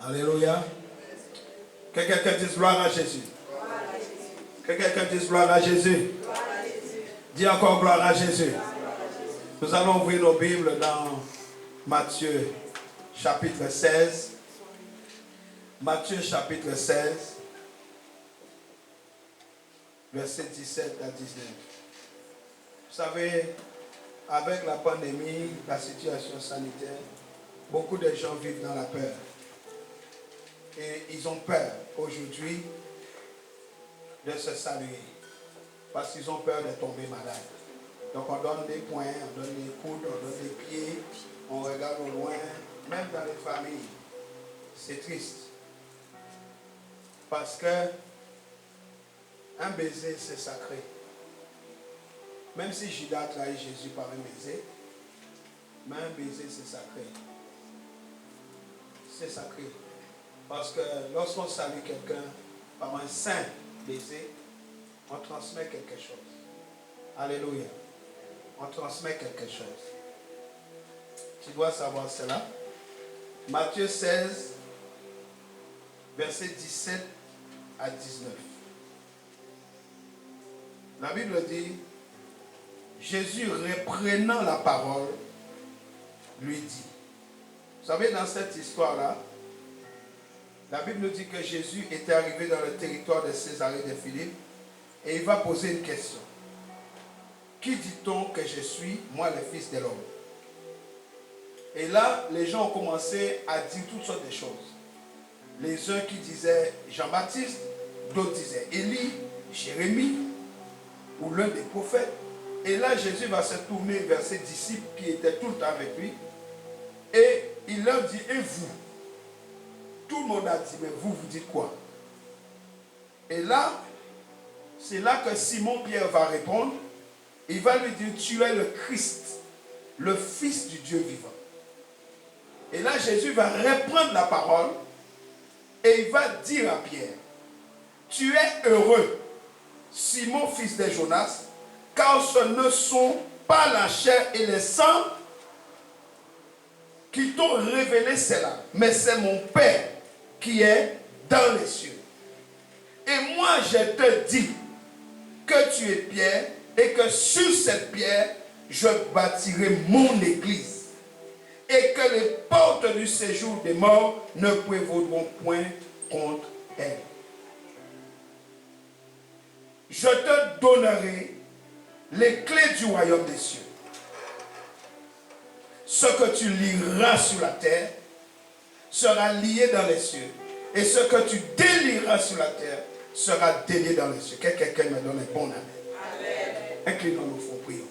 Alléluia. Que quelqu'un dise gloire à Jésus. Que quelqu'un dise gloire à Jésus. Dis encore gloire à Jésus. Nous allons ouvrir nos Bibles dans Matthieu chapitre 16. Matthieu chapitre 16, versets 17 à 19. Vous savez, avec la pandémie, la situation sanitaire, beaucoup de gens vivent dans la peur. Et ils ont peur aujourd'hui de se saluer. Parce qu'ils ont peur de tomber malade. Donc on donne des poings, on donne des coudes, on donne des pieds, on regarde au loin, même dans les familles. C'est triste. Parce que un baiser, c'est sacré. Même si Judas a trahi Jésus par un baiser, mais un baiser, c'est sacré. C'est sacré. Parce que lorsqu'on salue quelqu'un par un saint baiser, on transmet quelque chose. Alléluia. On transmet quelque chose. Tu dois savoir cela. Matthieu 16, versets 17 à 19. La Bible dit, Jésus reprenant la parole, lui dit. Vous savez, dans cette histoire-là, la Bible dit que Jésus était arrivé dans le territoire de Césarée de Philippe et il va poser une question. Qui dit-on que je suis, moi le Fils de l'homme? Et là, les gens ont commencé à dire toutes sortes de choses. Les uns qui disaient Jean-Baptiste, d'autres disaient Élie, Jérémie ou l'un des prophètes. Et là, Jésus va se tourner vers ses disciples qui étaient tout le temps avec lui et il leur dit, et vous? Tout le monde a dit, mais vous dites quoi? Et là, c'est là que Simon-Pierre va répondre. Il va lui dire, tu es le Christ, le Fils du Dieu vivant. Et là, Jésus va reprendre la parole et il va dire à Pierre, tu es heureux, Simon, fils de Jonas, car ce ne sont pas la chair et le sang qui t'ont révélé cela, mais c'est mon Père qui est dans les cieux. Et moi, je te dis que tu es Pierre et que sur cette pierre, je bâtirai mon église et que les portes du séjour des morts ne prévaudront point contre elle. Je te donnerai les clés du royaume des cieux. Ce que tu liras sur la terre sera lié dans les cieux. Et ce que tu délieras sur la terre sera délié dans les cieux. Que quelqu'un me donne un bon amen. Amen. Inclinons-nous, faut prier.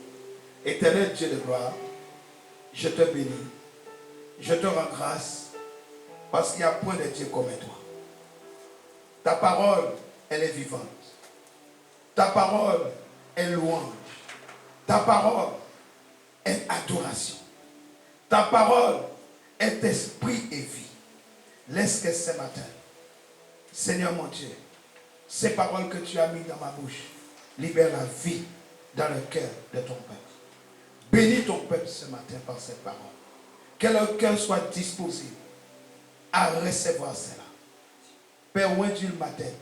Éternel Dieu de gloire, je te bénis. Je te rends grâce parce qu'il n'y a point de Dieu comme toi. Ta parole, elle est vivante. Ta parole est louange. Ta parole est adoration. Ta parole est esprit et vie. Laisse que ce matin, Seigneur mon Dieu, ces paroles que tu as mises dans ma bouche, libère la vie dans le cœur de ton peuple. Bénis ton peuple ce matin par cette parole. Que leur cœur soit disposé à recevoir cela. Père, oindis ma tête,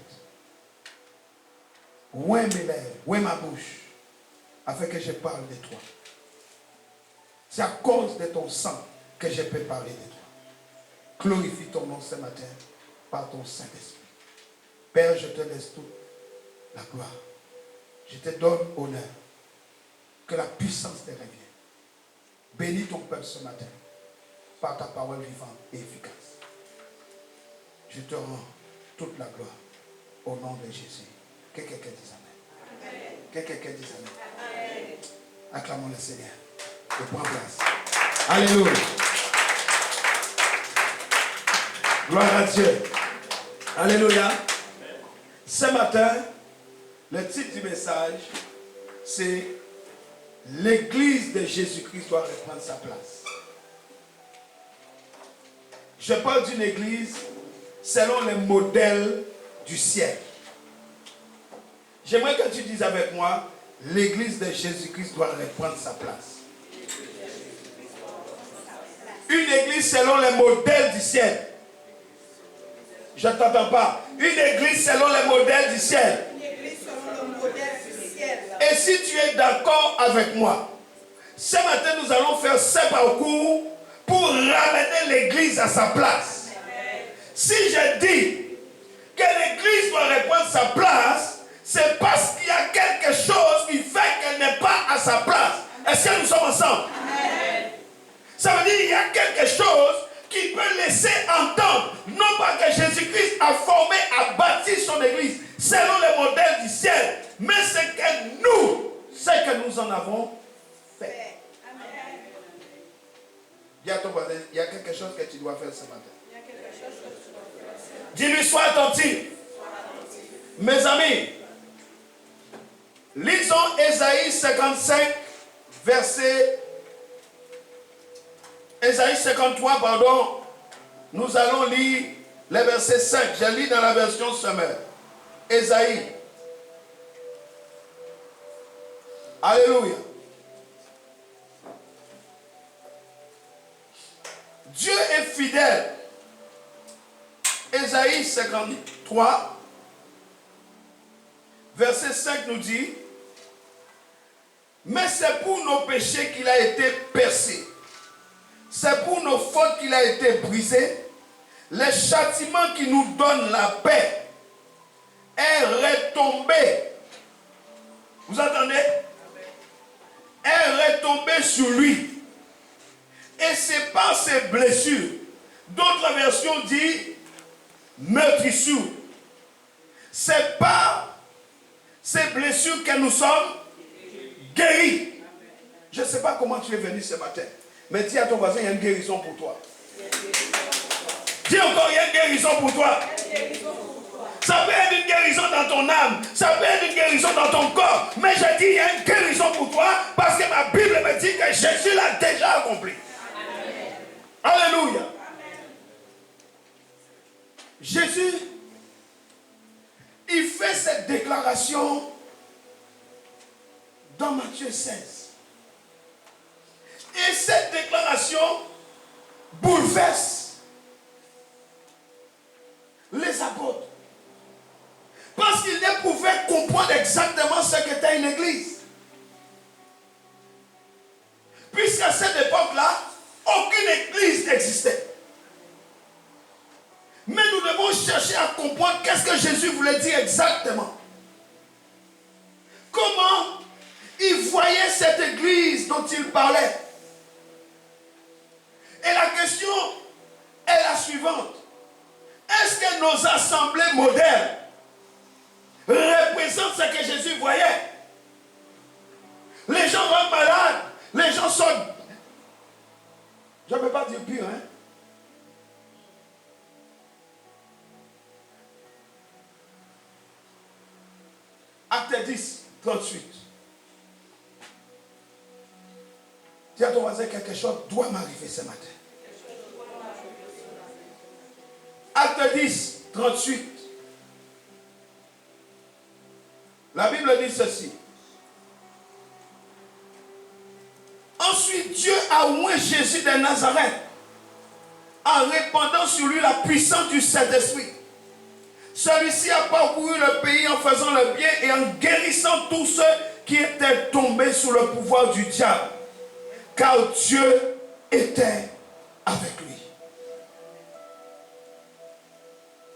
oins mes lèvres, oins ma bouche, afin que je parle de toi. C'est à cause de ton sang que je peux parler de toi. Glorifie ton nom ce matin par ton Saint-Esprit. Père, je te laisse toute la gloire. Je te donne honneur. Que la puissance te revienne. Bénis ton peuple ce matin par ta parole vivante et efficace. Je te rends toute la gloire au nom de Jésus. Que quelqu'un dise Amen. Amen. Que quelqu'un dise Amen. Acclamons le Seigneur. Et prends place. Alléluia. Gloire à Dieu. Alléluia. Ce matin, le titre du message, c'est l'Église de Jésus-Christ doit reprendre sa place. Je parle d'une église selon les modèles du ciel. J'aimerais que tu dises avec moi, l'Église de Jésus-Christ doit reprendre sa place. Une église selon les modèles du ciel. Je ne t'entends pas. Une église selon les modèles du ciel. Une église selon le modèle du ciel. Et si tu es d'accord avec moi, ce matin nous allons faire ce parcours pour ramener l'église à sa place. Amen. Si je dis que l'église doit reprendre sa place, c'est parce qu'il y a quelque chose qui fait qu'elle n'est pas à sa place. Est-ce que nous sommes ensemble? Amen. Ça veut dire qu'il y a quelque chose qui peut laisser entendre, non pas que Jésus-Christ a formé, a bâti son église selon le modèle du ciel, mais c'est que nous en avons fait. Amen. Dis à ton voisin, il y a quelque chose que tu dois faire ce matin. Il y a quelque chose que tu dois faire. Dis-lui, sois attentif. Mes amis, lisons Ésaïe 55, verset... Ésaïe 53, pardon. Nous allons lire le verset 5. Je lis dans la version Semeur. Ésaïe. Alléluia. Dieu est fidèle. Ésaïe 53, verset 5 nous dit, mais c'est pour nos péchés qu'il a été percé. C'est pour nos fautes qu'il a été brisé. Le châtiment qui nous donne la paix est retombé. Vous entendez? Est retombé sur lui. Et c'est par ses blessures. D'autres versions disent meurtrissures. C'est par ces blessures que nous sommes guéris. Je ne sais pas comment tu es venu ce matin. Mais dis à ton voisin, il y a une guérison pour toi. Dis encore, il y a une guérison pour toi. Ça peut être une guérison dans ton âme. Ça peut être une guérison dans ton corps. Mais je dis, il y a une guérison pour toi parce que ma Bible me dit que Jésus l'a déjà accompli. Amen. Alléluia. Amen. Jésus, il fait cette déclaration dans Matthieu 16. Et cette déclaration bouleverse les apôtres. Parce qu'ils ne pouvaient comprendre exactement ce qu'était une église. Puisqu'à cette époque-là, aucune église n'existait. Mais nous devons chercher à comprendre qu'est-ce que Jésus voulait dire exactement. Comment il voyait cette église dont il parlait. Et la question est la suivante. Est-ce que nos assemblées modernes représentent ce que Jésus voyait? Les gens vont malades, les gens sont... Je ne peux pas dire pire, hein? Acte 10, 38. Dis à ton voisin, quelque chose doit m'arriver ce matin. Acte 10, 38. La Bible dit ceci. Ensuite, Dieu a oint Jésus de Nazareth en répandant sur lui la puissance du Saint-Esprit. Celui-ci a parcouru le pays en faisant le bien et en guérissant tous ceux qui étaient tombés sous le pouvoir du diable. Car Dieu était avec lui.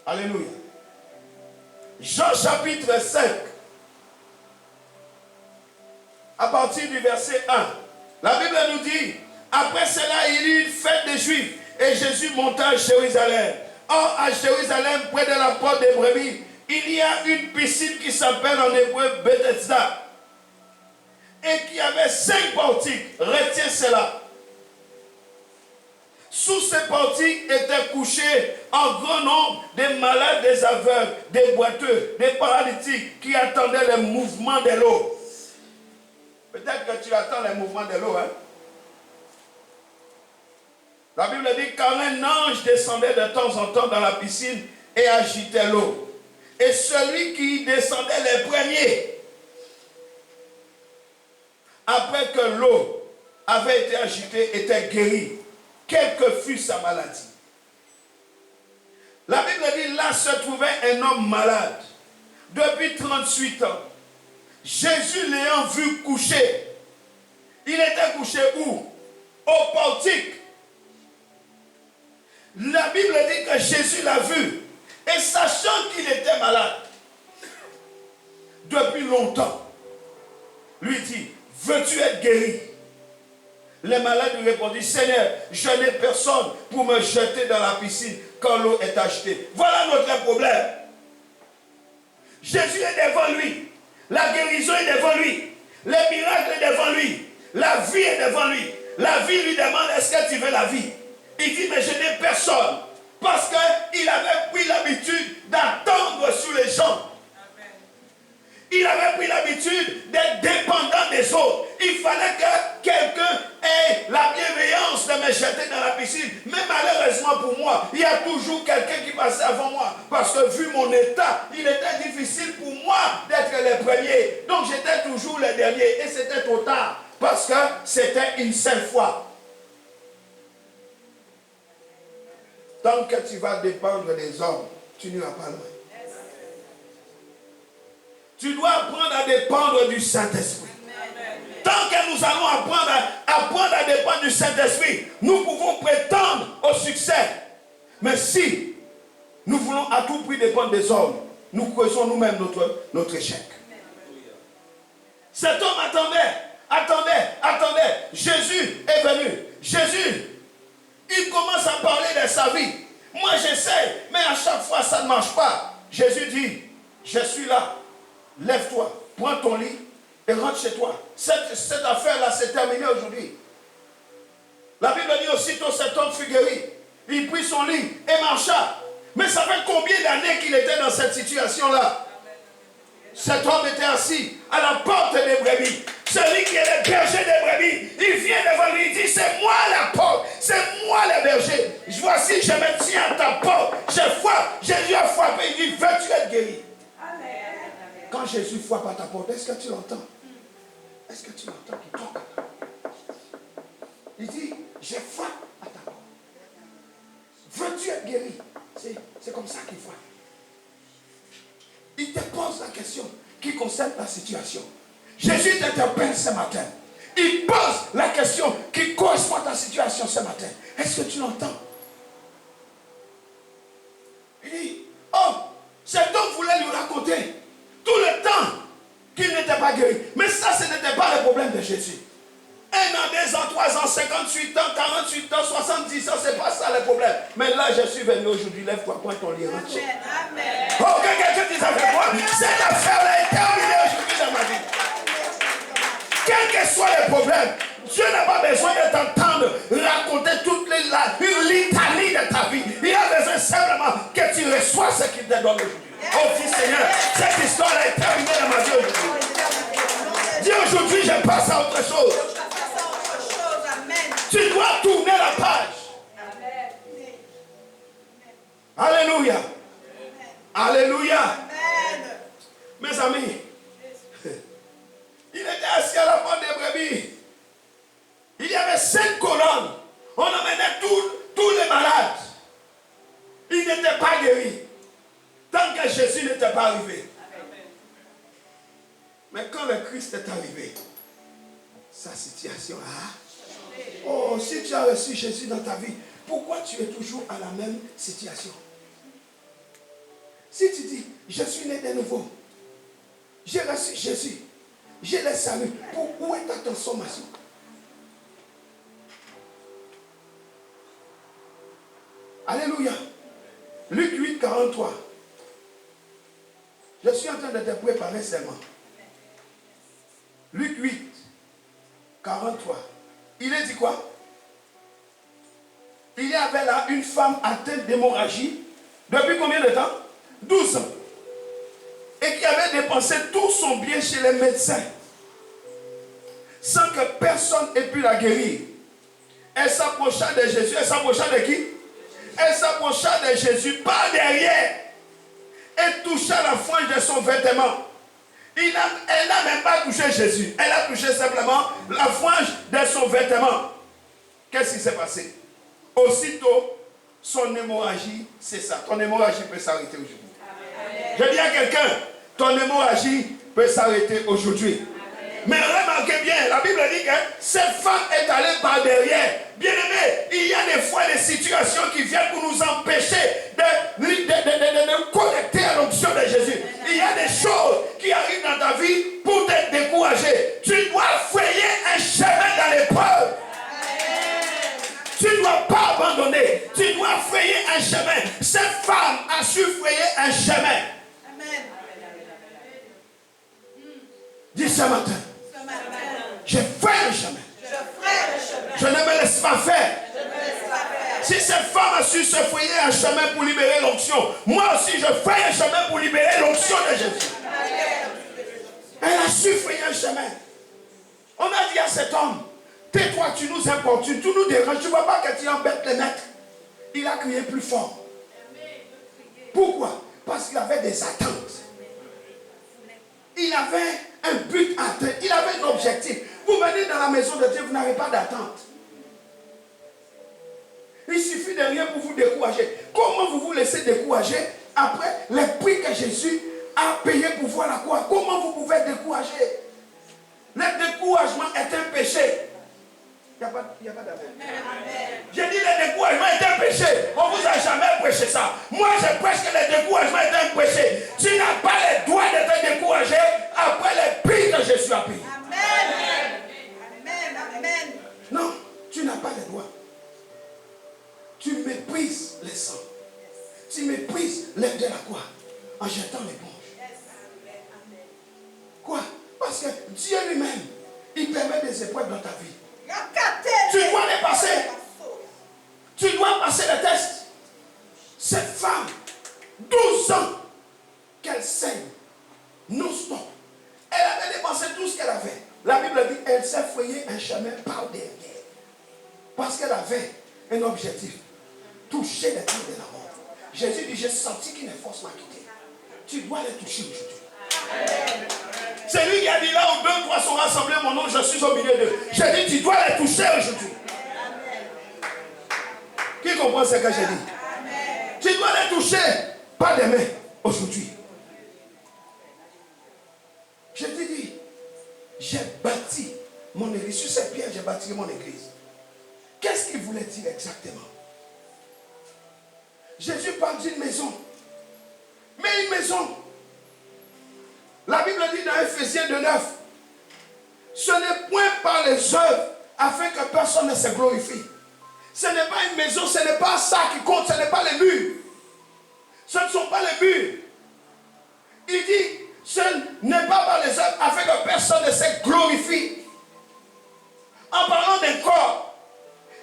Alléluia. Jean chapitre 5. À partir du verset 1. La Bible nous dit, après cela, il y eut une fête des Juifs et Jésus monta à Jérusalem. Or, à Jérusalem, près de la porte des brebis, il y a une piscine qui s'appelle en hébreu Bethesda et qui avait 5 portiques. Retiens cela. Sous ces portiques étaient couchés en grand nombre des malades, des aveugles, des boiteux, des paralytiques qui attendaient le mouvement de l'eau. Peut-être que tu attends le mouvement de l'eau, hein? La Bible dit qu'un ange descendait de temps en temps dans la piscine et agitait l'eau. Et celui qui descendait les premiers, après que l'eau avait été agitée, était guéri, quelle que fût sa maladie. La Bible dit, là se trouvait un homme malade depuis 38 ans. Jésus l'ayant vu coucher, il était couché où? Au portique. La Bible dit que Jésus l'a vu. Et sachant qu'il était malade depuis longtemps, lui dit, veux-tu être guéri? Les malades lui répondit, Seigneur, je n'ai personne pour me jeter dans la piscine quand l'eau est agitée. Voilà notre problème. Jésus est devant lui. La guérison est devant lui. Les miracles sont devant lui. La vie est devant lui. La vie lui demande, est-ce que tu veux la vie? Il dit, mais je n'ai personne. Parce qu'il avait pris l'habitude d'attendre sur les gens. Il avait pris l'habitude d'être dépendant des autres. Il fallait que quelqu'un ait la bienveillance de me jeter dans la piscine. Mais malheureusement pour moi, il y a toujours quelqu'un qui passait avant moi. Parce que vu mon état, il était difficile pour moi d'être le premier. Donc j'étais toujours le dernier. Et c'était trop tard. Parce que c'était une seule fois. Tant que tu vas dépendre des hommes, tu n'iras pas loin. Tu dois apprendre à dépendre du Saint-Esprit. Tant que nous allons apprendre à dépendre du Saint-Esprit, nous pouvons prétendre au succès. Mais si nous voulons à tout prix dépendre des hommes, nous causons nous-mêmes notre échec. Cet homme attendait. Jésus est venu. Jésus, il commence à parler de sa vie. Moi j'essaie, mais à chaque fois ça ne marche pas. Jésus dit, je suis là. Lève-toi, prends ton lit et rentre chez toi. Cette affaire-là s'est terminée aujourd'hui. La Bible dit aussitôt cet homme fut guéri. Il prit son lit et marcha. Mais ça fait combien d'années qu'il était dans cette situation-là? Cet homme était assis à la porte des brebis. Celui qui est le berger des brebis, il vient devant lui, il dit, c'est moi la porte, c'est moi le berger. Voici, je me tiens à ta porte. Jésus a frappé, il dit, veux-tu être guéri? Quand Jésus frappe à ta porte, est-ce que tu l'entends? Est-ce que tu l'entends qu'il toque à ta porte? Il dit, je frappe à ta porte. Veux-tu être guéri? C'est comme ça qu'il frappe. Il te pose la question qui concerne ta situation. Jésus t'interpelle ce matin. Il pose la question qui correspond à ta situation ce matin. Est-ce que tu l'entends? Il dit, oh, cet homme voulait lui raconter tout le temps qu'il n'était pas guéri. Mais ça, ce n'était pas le problème de Jésus. 1 an, 2 ans, 3 ans, 58 ans, 48 ans, 70 ans, c'est pas ça le problème. Mais là, je suis venu aujourd'hui, lève-toi, prends ton lit, rentre. Amen. Oh, que quelqu'un dise avec moi, cette affaire-là est terminée aujourd'hui dans ma vie. Quel que soit le problème, Dieu n'a pas besoin de t'entendre raconter une litanie de ta vie. Il a besoin simplement que tu reçois ce qu'il te donne aujourd'hui. Oh, dis Seigneur, cette histoire est terminée dans ma vie aujourd'hui. Dis aujourd'hui, je passe à autre chose. Tu dois tourner la page. Alléluia. Alléluia. Mes amis, il était assis à la porte des brebis. Il y avait 5 colonnes. On emmenait tous les malades. Ils n'étaient pas guéris. Tant que Jésus n'était pas arrivé. Mais quand le Christ est arrivé, sa situation a... Oh, si tu as reçu Jésus dans ta vie, pourquoi tu es toujours à la même situation? Si tu dis, je suis né de nouveau, j'ai reçu Jésus, j'ai le salut, où est ta transformation? Alléluia. Luc 8, 43. Je suis en train de te préparer seulement. Luc 8, 43. Il est dit quoi? Il y avait là une femme atteinte d'hémorragie depuis combien de temps? 12 ans. Et qui avait dépensé tout son bien chez les médecins sans que personne ait pu la guérir. Elle s'approcha de Jésus. Elle s'approcha de qui? Elle s'approcha de Jésus par derrière et toucha la frange de son vêtement. Elle n'a même pas touché Jésus. Elle a touché simplement la frange de son vêtement. Qu'est-ce qui s'est passé? Aussitôt, son hémorragie, c'est ça. Ton hémorragie peut s'arrêter aujourd'hui. Je dis à quelqu'un, ton hémorragie peut s'arrêter aujourd'hui. Mais remarquez bien, la Bible dit que cette femme est allée par derrière. Bien aimé, il y a des fois des situations qui viennent pour nous empêcher de connecter à l'onction de Jésus. Il y a des choses qui arrivent dans ta vie pour te décourager. Tu dois frayer un chemin dans l'épreuve. Tu ne dois pas abandonner. Tu dois frayer un chemin. Cette femme a su frayer un chemin. Amen. Dis ce matin. Je ferai le chemin. Je ne me laisse pas faire. Si cette femme a su se frayer un chemin pour libérer l'onction, moi aussi je ferai un chemin pour libérer l'onction de Jésus. Elle a su frayer un chemin. On a dit à cet homme, tais-toi, tu nous importunes, tu nous déranges, tu ne vois pas que tu embêtes les maîtres. Il a crié plus fort. Pourquoi? Parce qu'il avait des attentes. Il avait un but à atteindre. Il avait un objectif. Vous venez dans la maison de Dieu, vous n'avez pas d'attente. Il suffit de rien pour vous décourager. Comment vous vous laissez décourager après les prix que Jésus a payés pour voir la croix? Comment vous pouvez être découragé? Le découragement est un péché. Il n'y a pas d'amen. J'ai dit le découragement est un péché. On ne vous a jamais prêché ça. Moi, je prêche que le découragement est un péché. Tu n'as pas le droit de te décourager après les prix que Jésus a payés. Amen. Amen. Non, tu n'as pas le droit. Tu méprises les sangs. Tu méprises l'œuvre de la croix en jetant l'éponge. Quoi? Parce que Dieu lui-même, il permet des épreuves dans ta vie. Tu dois les passer. Tu dois passer le test. Cette femme, 12 ans qu'elle saigne, non-stop. Elle avait dépensé tout ce qu'elle avait. La Bible dit qu'elle s'est frayé un chemin par derrière. Parce qu'elle avait un objectif. Toucher les temps de la mort. Jésus dit, j'ai senti qu'une force m'a quitté. Tu dois les toucher aujourd'hui. C'est lui qui a dit là où 2 ou 3 sont rassemblés, mon nom, je suis au milieu d'eux. J'ai dit, tu dois les toucher aujourd'hui. Qui comprend ce que j'ai dit? Tu dois les toucher, pas demain, aujourd'hui. Je te dis, j'ai bâti mon église. Sur ces pierres, j'ai bâti mon église. Qu'est-ce qu'il voulait dire exactement? Jésus parle d'une maison. Mais une maison. La Bible dit dans Ephésiens 2:9, ce n'est point par les œuvres afin que personne ne se glorifie. Ce n'est pas une maison, ce n'est pas ça qui compte, ce n'est pas les murs. Ce ne sont pas les murs. Il dit, ce n'est pas par les œuvres afin que personne ne se glorifie. En parlant d'un corps,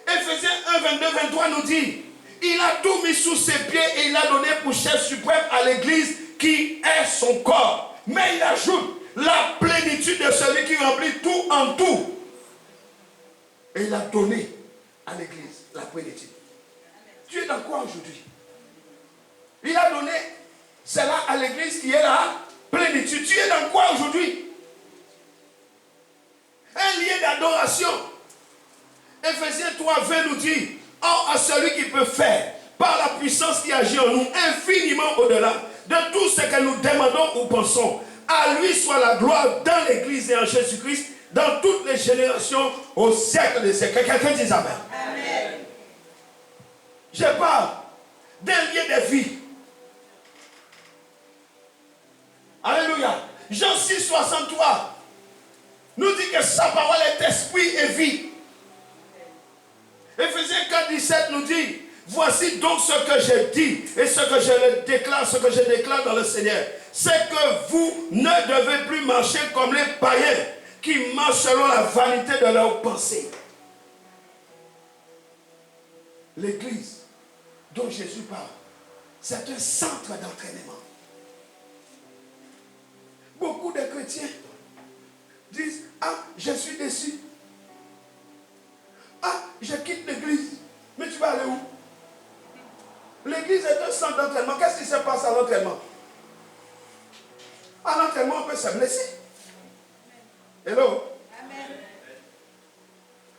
Ephésiens 1:22-23 nous dit, il a tout mis sous ses pieds et il a donné pour chef suprême à l'église qui est son corps. Mais il ajoute la plénitude de celui qui remplit tout en tout. Et il a donné à l'église la plénitude. Tu es dans quoi aujourd'hui? Il a donné cela à l'église qui est la plénitude. Tu es dans quoi aujourd'hui? Un lieu d'adoration. Ephésiens 3:20 nous dit, or à celui qui peut faire, par la puissance qui agit en nous, infiniment au-delà de tout ce que nous demandons ou pensons. À lui soit la gloire dans l'Église et en Jésus-Christ, dans toutes les générations, au siècle des siècles. Quelqu'un dit amen. Amen. Je parle d'un lieu de vie. Alléluia. Jean 6:63 nous dit que sa parole est esprit et vie. Ephésiens 4:17 nous dit, voici donc ce que j'ai dit et ce que je déclare dans le Seigneur. C'est que vous ne devez plus marcher comme les païens qui marchent selon la vanité de leurs pensées. L'église dont Jésus parle, c'est un centre d'entraînement. Beaucoup de chrétiens disent, ah, je suis déçu. Ah, je quitte l'église. Mais tu vas aller où? L'église est un centre d'entraînement. Qu'est-ce qui se passe à l'entraînement? À l'entraînement, on peut se blesser. Hello? Amen.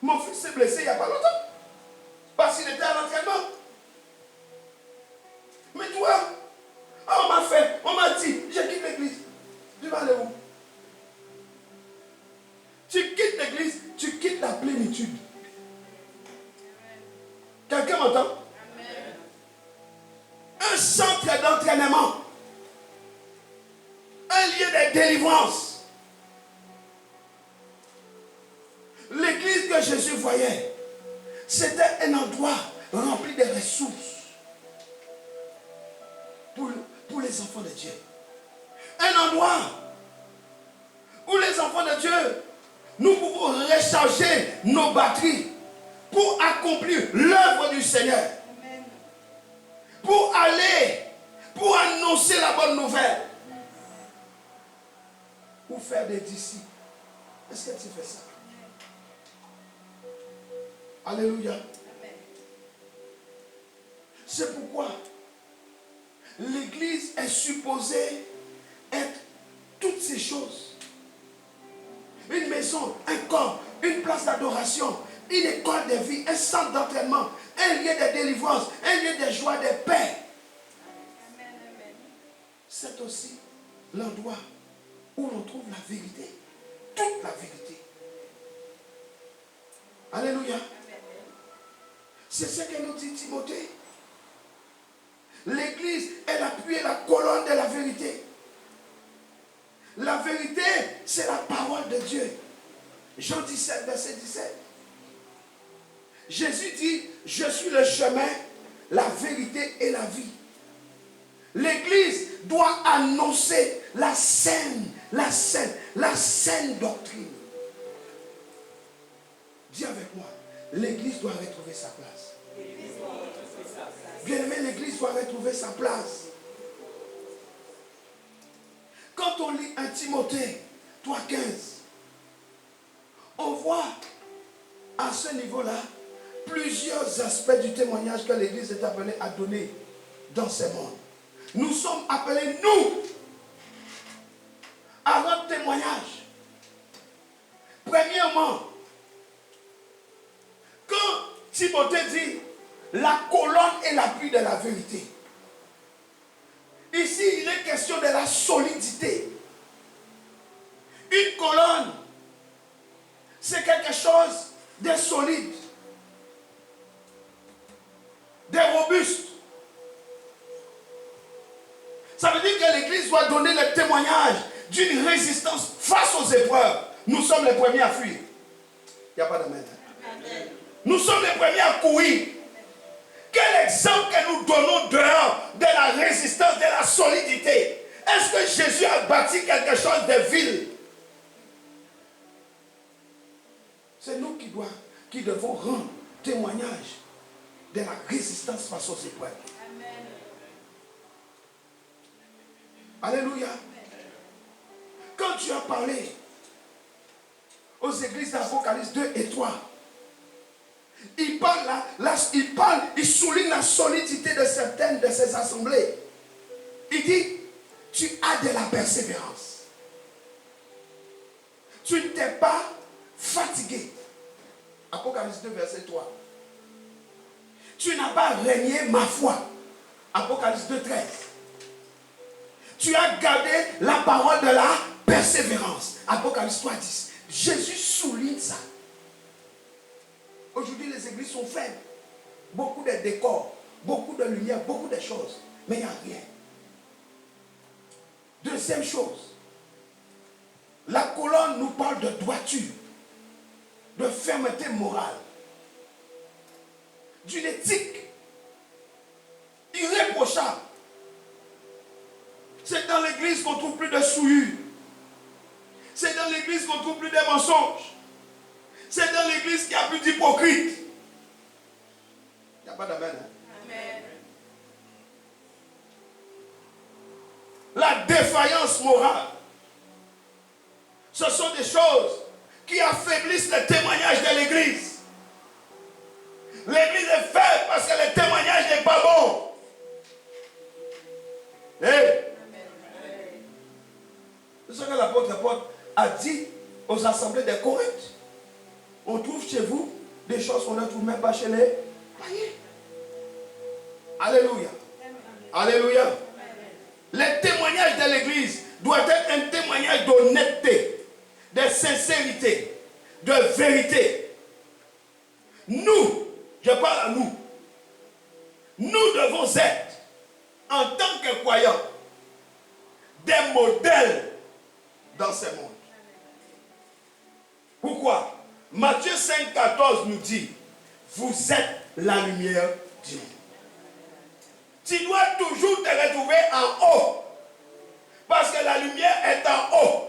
Mon fils s'est blessé il n'y a pas longtemps. Parce qu'il était à l'entraînement. m'entend? Un centre d'entraînement. Un lieu de délivrance. L'église que Jésus voyait, c'était un endroit rempli de ressources pour les enfants de Dieu. Un endroit où les enfants de Dieu, nous pouvons recharger nos batteries pour accomplir l'œuvre du Seigneur. Amen. Pour aller, pour annoncer la bonne nouvelle. Pour faire des disciples. Est-ce que tu fais ça? Alléluia. Amen. C'est pourquoi l'église est supposée être toutes ces choses. Une maison, un corps, une place d'adoration, une école de vie, un centre d'entraînement, un lieu de délivrance, un lieu de joie, de paix. Amen. C'est aussi l'endroit où l'on trouve la vérité, toute la vérité. Alléluia. C'est ce que nous dit Timothée. L'église est l'appui et la colonne de la vérité. La vérité, c'est la parole de Dieu. Jean 17, verset 17. Jésus dit, je suis le chemin, la vérité et la vie. L'église doit annoncer la saine doctrine. Dis avec moi, l'église doit retrouver sa place. Bien-aimé, l'église doit retrouver sa place. Quand on lit 1 Timothée 3,15, on voit à ce niveau-là plusieurs aspects du témoignage que l'église est appelée à donner dans ce monde. Nous sommes appelés, nous, à rendre témoignage. Premièrement, quand Timothée dit la colonne et l'appui de la vérité, ici il est question de la solidité. Une colonne, c'est quelque chose de solide, de robuste. Ça veut dire que l'église doit donner le témoignage d'une résistance face aux épreuves. Nous sommes les premiers à fuir. Il n'y a pas d'amen. Nous sommes les premiers à courir. Quel exemple que nous donnons dehors de la résistance, de la solidité? Est-ce que Jésus a bâti quelque chose de vil? C'est nous qui devons rendre témoignage de la résistance face aux épreuves. Amen. Alléluia. Quand tu as parlé aux églises d'Apocalypse 2 et 3, il souligne la solidité de certaines de ces assemblées. Il dit, tu as de la persévérance. Tu ne t'es pas fatigué. Apocalypse 2, verset 3. Tu n'as pas renié ma foi. Apocalypse 2, 13. Tu as gardé la parole de la persévérance. Apocalypse 3, 10. Jésus souligne ça. Aujourd'hui, les églises sont faibles. Beaucoup de décors, beaucoup de lumière, beaucoup de choses. Mais il n'y a rien. Deuxième chose. La colonne nous parle de droiture, de fermeté morale, d'une éthique irréprochable. C'est dans l'église qu'on trouve plus de souillure. C'est dans l'église qu'on trouve plus de mensonges. C'est dans l'église qu'il n'y a plus d'hypocrite. Il n'y a pas d'amen. Amen. La défaillance morale. Ce sont des choses qui affaiblissent le témoignage de l'église. L'église est faible parce que le témoignage n'est pas bon. Hey. C'est ce que l'apôtre Paul a dit aux assemblées de Corinthe. On trouve chez vous des choses qu'on ne trouve même pas chez les païens. Alléluia. Alléluia. Le témoignage de l'église doit être un témoignage d'honnêteté, de sincérité, de vérité. Nous, je parle à nous, devons être, en tant que croyants, des modèles dans ce monde. Pourquoi? Matthieu 5, 14 nous dit, vous êtes la lumière du monde. Tu dois toujours te retrouver en haut. Parce que la lumière est en haut.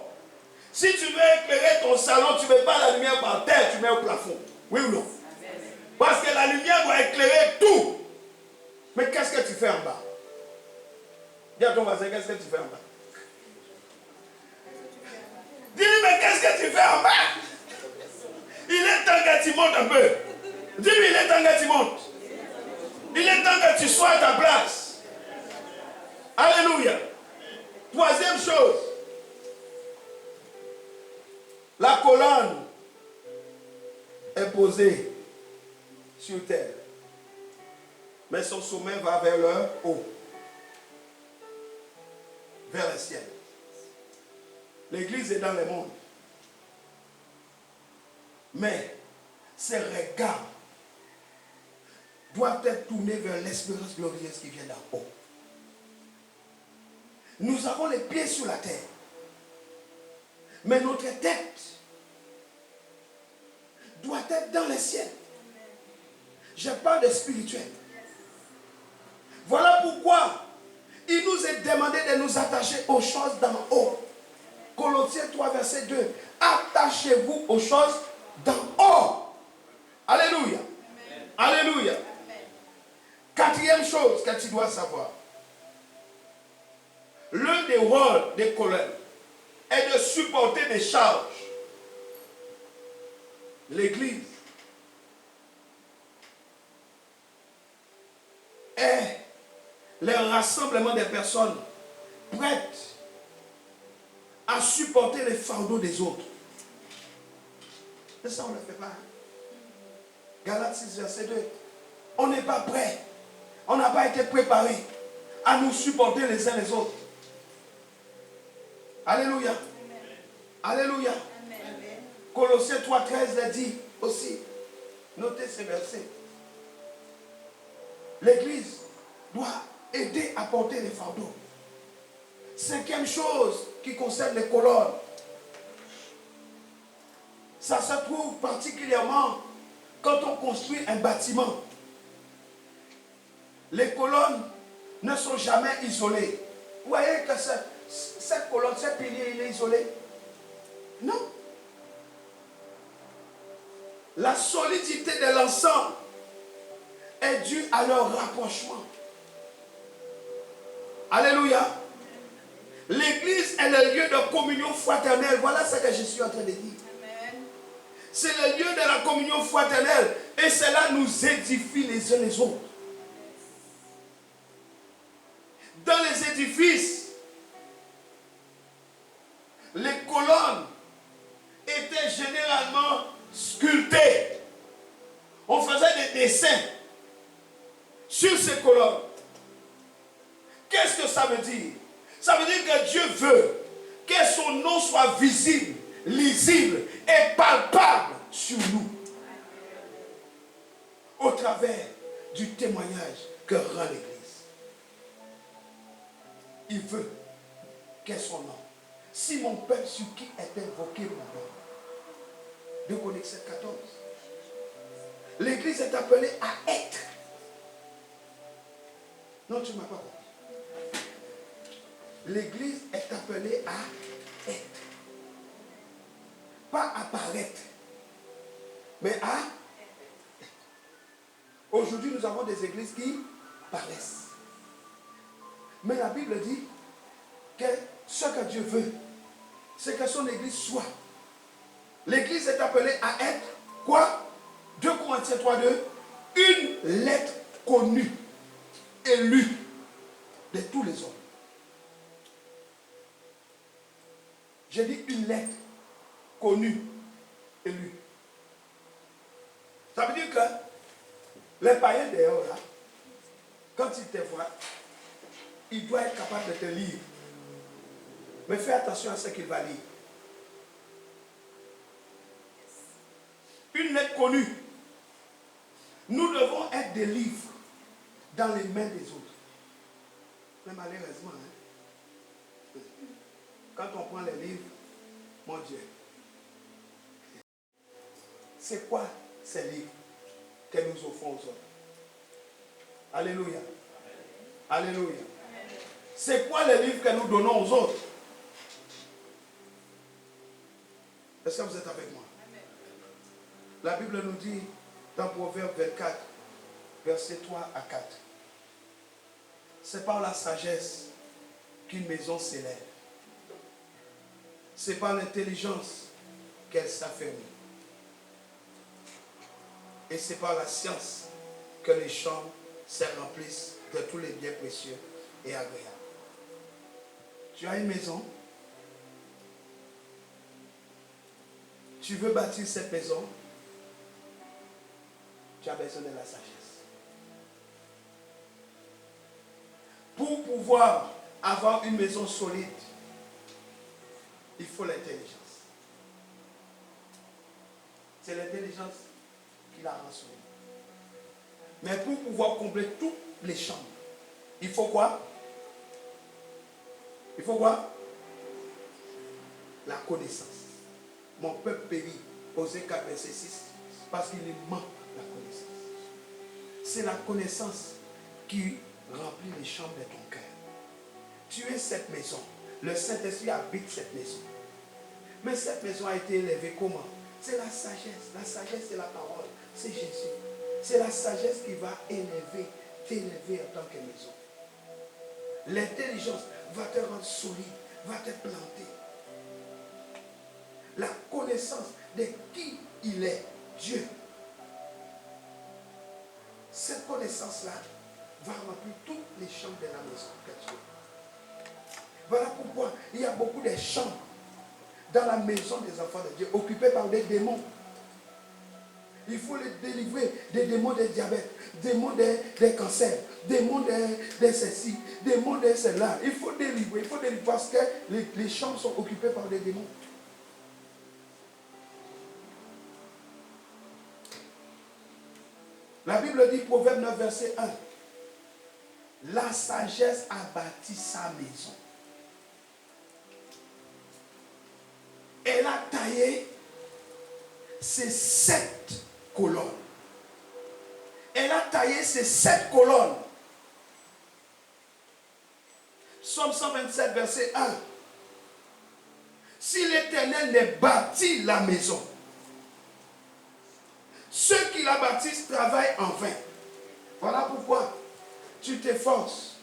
Si tu veux éclairer ton salon, tu ne mets pas la lumière par terre, tu mets au plafond. Oui ou non? Parce que la lumière doit éclairer tout. Mais qu'est-ce que tu fais en bas? Dis à ton voisin, qu'est-ce que tu fais en bas? Dis-lui, mais qu'est-ce que tu fais en bas? Il est temps que tu montes un peu. Dis-lui, il est temps que tu montes. Il est temps que tu sois à ta place. Alléluia. Troisième chose. La colonne est posée sur terre. Mais son sommet va vers le haut. Vers le ciel. L'église est dans le monde. Mais ses regards doivent être tournés vers l'espérance glorieuse qui vient d'en haut. Nous avons les pieds sur la terre. Mais notre tête doit être dans le ciel. Je parle de spirituel. Voilà pourquoi il nous est demandé de nous attacher aux choses d'en haut. Colossiens 3, verset 2. Attachez-vous aux choses d'en haut. Alléluia. Amen. Alléluia. Amen. Quatrième chose que tu dois savoir. L'un des rôles des colonnes est de supporter des charges. L'église est le rassemblement des personnes prêtes à supporter les fardeaux des autres. Mais ça, on ne le fait pas. Galates 6, verset 2. On n'est pas prêt. On n'a pas été préparé à nous supporter les uns les autres. Alléluia. Amen. Alléluia. Amen. Colossiens 3, 13 le dit aussi. Notez ces versets. L'église doit aider à porter les fardeaux. Cinquième chose qui concerne les colonnes. Ça se trouve particulièrement quand on construit un bâtiment. Les colonnes ne sont jamais isolées. Vous voyez que cette colonne, ce pilier, il est isolé? Non. La solidité de l'ensemble est due à leur rapprochement. Alléluia. L'église est le lieu de communion fraternelle. Voilà ce que je suis en train de dire. C'est le lieu de la communion fraternelle. Et cela nous édifie les uns les autres. Dans les édifices, les colonnes étaient généralement sculptées. On faisait des dessins sur ces colonnes. Qu'est-ce que ça veut dire? Ça veut dire que Dieu veut que son nom soit visible, lisible et palpable sur nous. Au travers du témoignage que rend l'Église. Il veut que son nom. Si mon peuple sur qui est invoqué mon nom. 2 Corinthiens 14. L'Église est appelée à être. Non, tu ne m'as pas compris. L'Église est appelée à être. Pas apparaître. Mais à être. Aujourd'hui, nous avons des églises qui paraissent. Mais la Bible dit que ce que Dieu veut, c'est que son église soit. L'église est appelée à être quoi? 2 Corinthiens 3:2. Une lettre connue et lue de tous les hommes. J'ai dit une lettre connue et lue. Ça veut dire que les païens dehors, là, quand ils te voient, il doit être capable de te lire. Mais fais attention à ce qu'il va lire. Une lettre connue. Nous devons être des livres dans les mains des autres. Mais malheureusement, hein, quand on prend les livres, mon Dieu, c'est quoi ces livres que nous offrons aux autres? Alléluia. Alléluia. C'est quoi les livres que nous donnons aux autres? Est-ce que vous êtes avec moi? La Bible nous dit dans Proverbe 24, versets 3 à 4. C'est par la sagesse qu'une maison s'élève. C'est par l'intelligence qu'elle s'affermit. Et c'est par la science que les chambres se remplissent de tous les biens précieux et agréables. Tu as une maison. Tu veux bâtir cette maison. Tu as besoin de la sagesse. Pour pouvoir avoir une maison solide, il faut l'intelligence. C'est l'intelligence qui la rend solide. Mais pour pouvoir combler toutes les chambres, il faut quoi? Il faut quoi? La connaissance. Mon peuple périt, Osée 4, verset 6, parce qu'il lui manque la connaissance. C'est la connaissance qui remplit les chambres de ton cœur. Tu es cette maison. Le Saint-Esprit habite cette maison. Mais cette maison a été élevée comment? C'est la sagesse. La sagesse, c'est la parole. C'est Jésus. C'est la sagesse qui va t'élever en tant que maison. L'intelligence va te rendre solide, va te planter. La connaissance de qui il est, Dieu. Cette connaissance-là va remplir toutes les chambres de la maison que tu es. Voilà pourquoi il y a beaucoup de chambres dans la maison des enfants de Dieu, occupées par des démons. Il faut les délivrer des démons de diabète, des démons des cancers, des démons de ceci, des démons de cela. Il faut délivrer parce que les chambres sont occupées par des démons. La Bible dit, Proverbe 9, verset 1. La sagesse a bâti sa maison. Elle a taillé ses 7 colonnes. Elle a taillé ses 7 colonnes. Psaume 127, verset 1. Si l'Éternel ne bâtit la maison, ceux qui la bâtissent travaillent en vain. Voilà pourquoi tu t'efforces,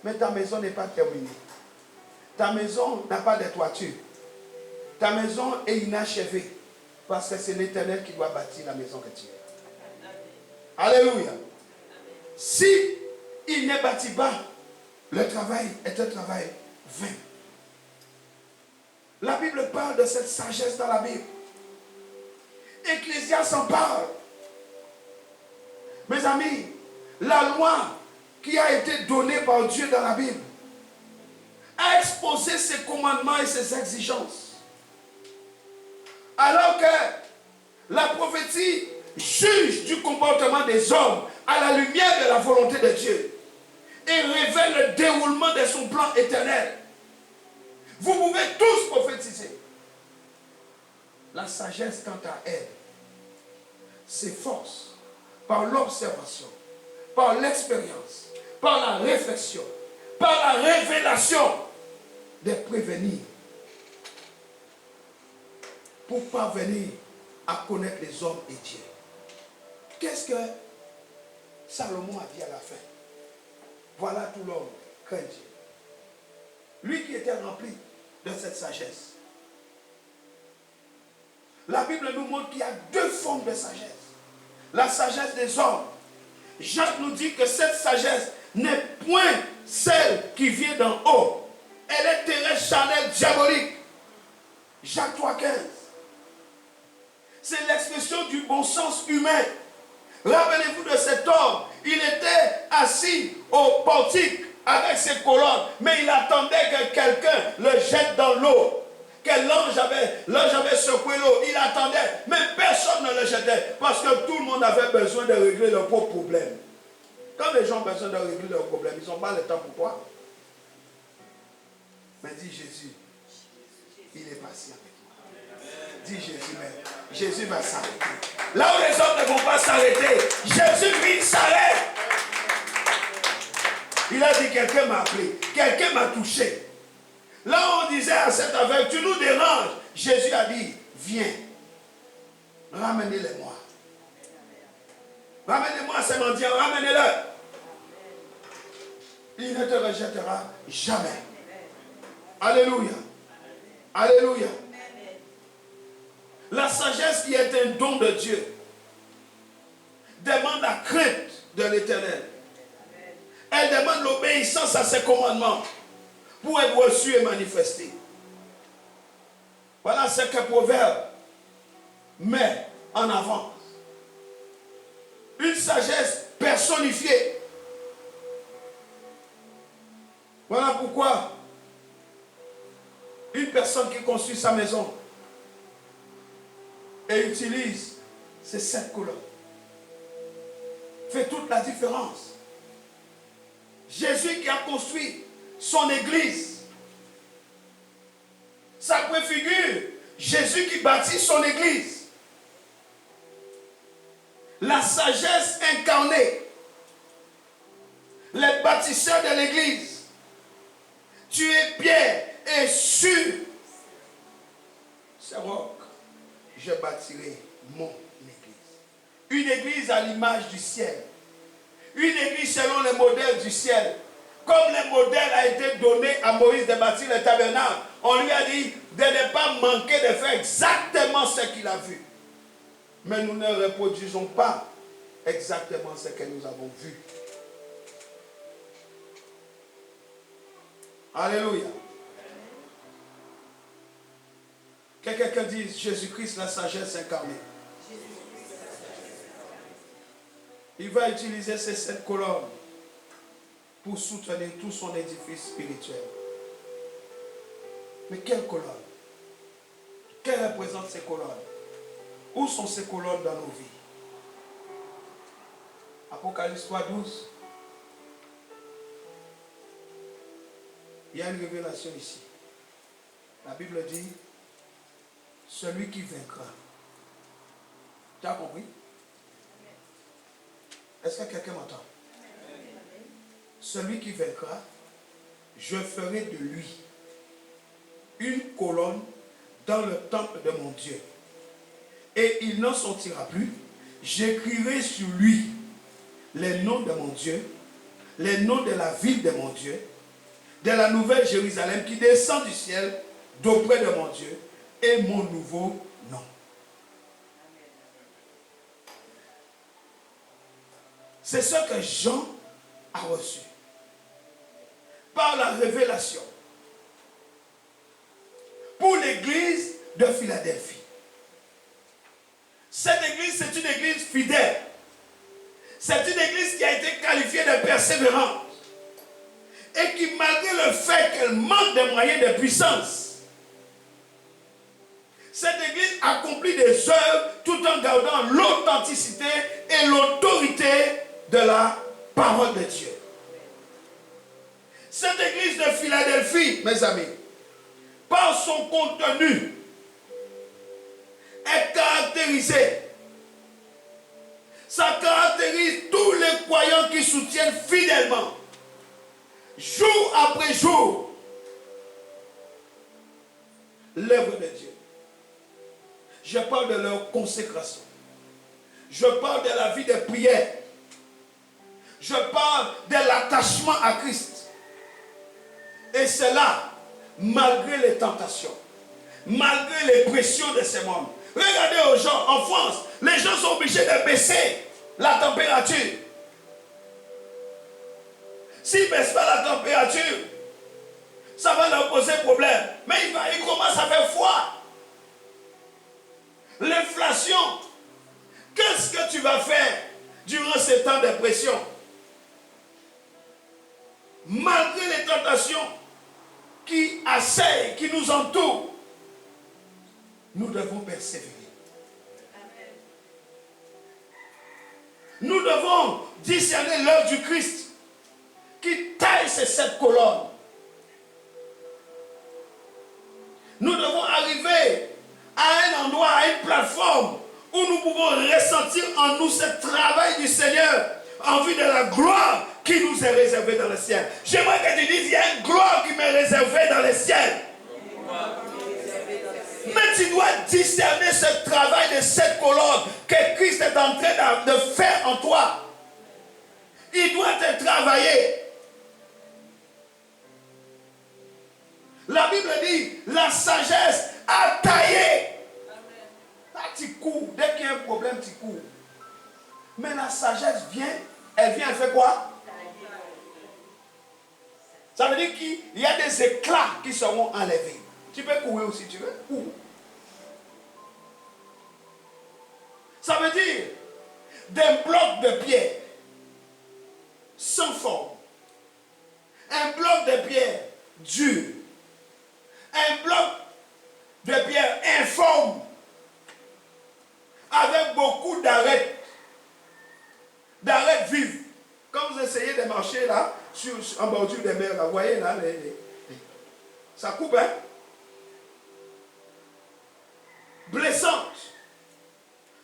mais ta maison n'est pas terminée. Ta maison n'a pas de toiture. Ta maison est inachevée parce que c'est l'Éternel qui doit bâtir la maison que tu es. Alléluia. Si il ne bâtit pas, le travail est un travail vain. La Bible parle de cette sagesse dans la Bible. Ecclésiaste en parle. Mes amis, la loi qui a été donnée par Dieu dans la Bible a exposé ses commandements et ses exigences. Alors que la prophétie juge du comportement des hommes à la lumière de la volonté de Dieu et révèle le déroulement de son plan éternel. Vous pouvez tous prophétiser. La sagesse, quant à elle, s'efforce par l'observation, par l'expérience, par la réflexion, par la révélation de prévenir pour parvenir à connaître les hommes et Dieu. Qu'est-ce que Salomon a dit à la fin? Voilà tout l'homme craint Dieu. Lui qui était rempli de cette sagesse. La Bible nous montre qu'il y a 2 formes de sagesse. La sagesse des hommes. Jacques nous dit que cette sagesse n'est point celle qui vient d'en haut. Elle est terrestre, charnelle, diabolique. Jacques 3,15. C'est l'expression du bon sens humain. Rappelez-vous de cet homme. Il était assis au portique avec ses colonnes, mais il attendait que quelqu'un le jette dans l'eau. Que l'ange avait secoué l'eau. Il attendait, mais personne ne le rejetait. Parce que tout le monde avait besoin de régler leurs propres problèmes. Quand les gens ont besoin de régler leurs problèmes, ils n'ont pas le temps pour toi. Mais dis Jésus, il est patient avec moi. Dis Jésus, mais Jésus va s'arrêter. Là où les hommes ne vont pas s'arrêter, Jésus-Christ s'arrête. Il a dit, quelqu'un m'a appelé, quelqu'un m'a touché. Là on disait à cet aveugle, tu nous déranges. Jésus a dit, viens, ramenez-les-moi. Ramenez-moi ces mendiants, ramenez-le. Il ne te rejettera jamais. Alléluia. Alléluia. La sagesse qui est un don de Dieu demande la crainte de l'Éternel. Elle demande l'obéissance à ses commandements pour être reçue et manifestée. Voilà ce que Proverbe met en avant. Une sagesse personnifiée. Voilà pourquoi une personne qui construit sa maison et utilise ces 7 colonnes fait toute la différence. Jésus qui a construit son église, ça préfigure Jésus qui bâtit son église. La sagesse incarnée, les bâtisseurs de l'église. Tu es Pierre et sur ce roc, je bâtirai mon église. Une église à l'image du ciel. Une église selon les modèles du ciel. Comme le modèle a été donné à Moïse de bâtir le tabernacle, on lui a dit de ne pas manquer de faire exactement ce qu'il a vu. Mais nous ne reproduisons pas exactement ce que nous avons vu. Alléluia. Que quelqu'un dise Jésus-Christ, la sagesse incarnée. Il va utiliser ces 7 colonnes pour soutenir tout son édifice spirituel. Mais quelles colonnes? Quelles représentent ces colonnes? Où sont ces colonnes dans nos vies? Apocalypse 3:12. Il y a une révélation ici. La Bible dit, celui qui vaincra. Tu as compris? Est-ce que quelqu'un m'entend? Celui qui vaincra, je ferai de lui une colonne dans le temple de mon Dieu. Et il n'en sortira plus. J'écrirai sur lui les noms de mon Dieu, les noms de la ville de mon Dieu, de la nouvelle Jérusalem qui descend du ciel d'auprès de mon Dieu et mon nouveau nom. C'est ce que Jean a reçu par la révélation pour l'église de Philadelphie. Cette église, c'est une église fidèle. C'est une église qui a été qualifiée de persévérante et qui, malgré le fait qu'elle manque de moyens de puissance, cette église accomplit des œuvres tout en gardant l'authenticité et l'autorité de la parole de Dieu. Cette église de Philadelphie, mes amis, par son contenu, est caractérisée. Ça caractérise tous les croyants qui soutiennent fidèlement, jour après jour, l'œuvre de Dieu. Je parle de leur consécration. Je parle de la vie de prière. Je parle de l'attachement à Christ. Et cela, malgré les tentations, malgré les pressions de ce monde. Regardez aux gens, en France, les gens sont obligés de baisser la température. S'ils ne baissent pas la température, ça va leur poser problème. Mais il commence à faire froid. L'inflation, qu'est-ce que tu vas faire durant ces temps de pression? Malgré les tentations qui assaillent, qui nous entourent, nous devons persévérer. Nous devons discerner l'œuvre du Christ qui taille ces 7 colonnes. Nous devons arriver à un endroit, à une plateforme où nous pouvons ressentir en nous ce travail du Seigneur en vue de la gloire qui nous est réservée dans le ciel. J'aimerais que tu dises, il y a une gloire qui m'est réservée dans le ciel. Mais tu dois discerner ce travail de 7 colonnes que Christ est en train de faire en toi. Il doit te travailler. La Bible dit, la sagesse a taillé. Là, tu cours. Dès qu'il y a un problème, tu cours. Mais la sagesse vient, elle fait quoi? Ça veut dire qu'il y a des éclats qui seront enlevés. Tu peux courir aussi, tu veux. Cours. Ça veut dire des blocs de pierre sans forme. Un bloc de pierre dur. Un bloc de pierre informe. Avec beaucoup d'arêtes. D'arêtes vives. Quand vous essayez de marcher là, en bordure des mers, là, vous voyez là, ça coupe, hein? Blessante.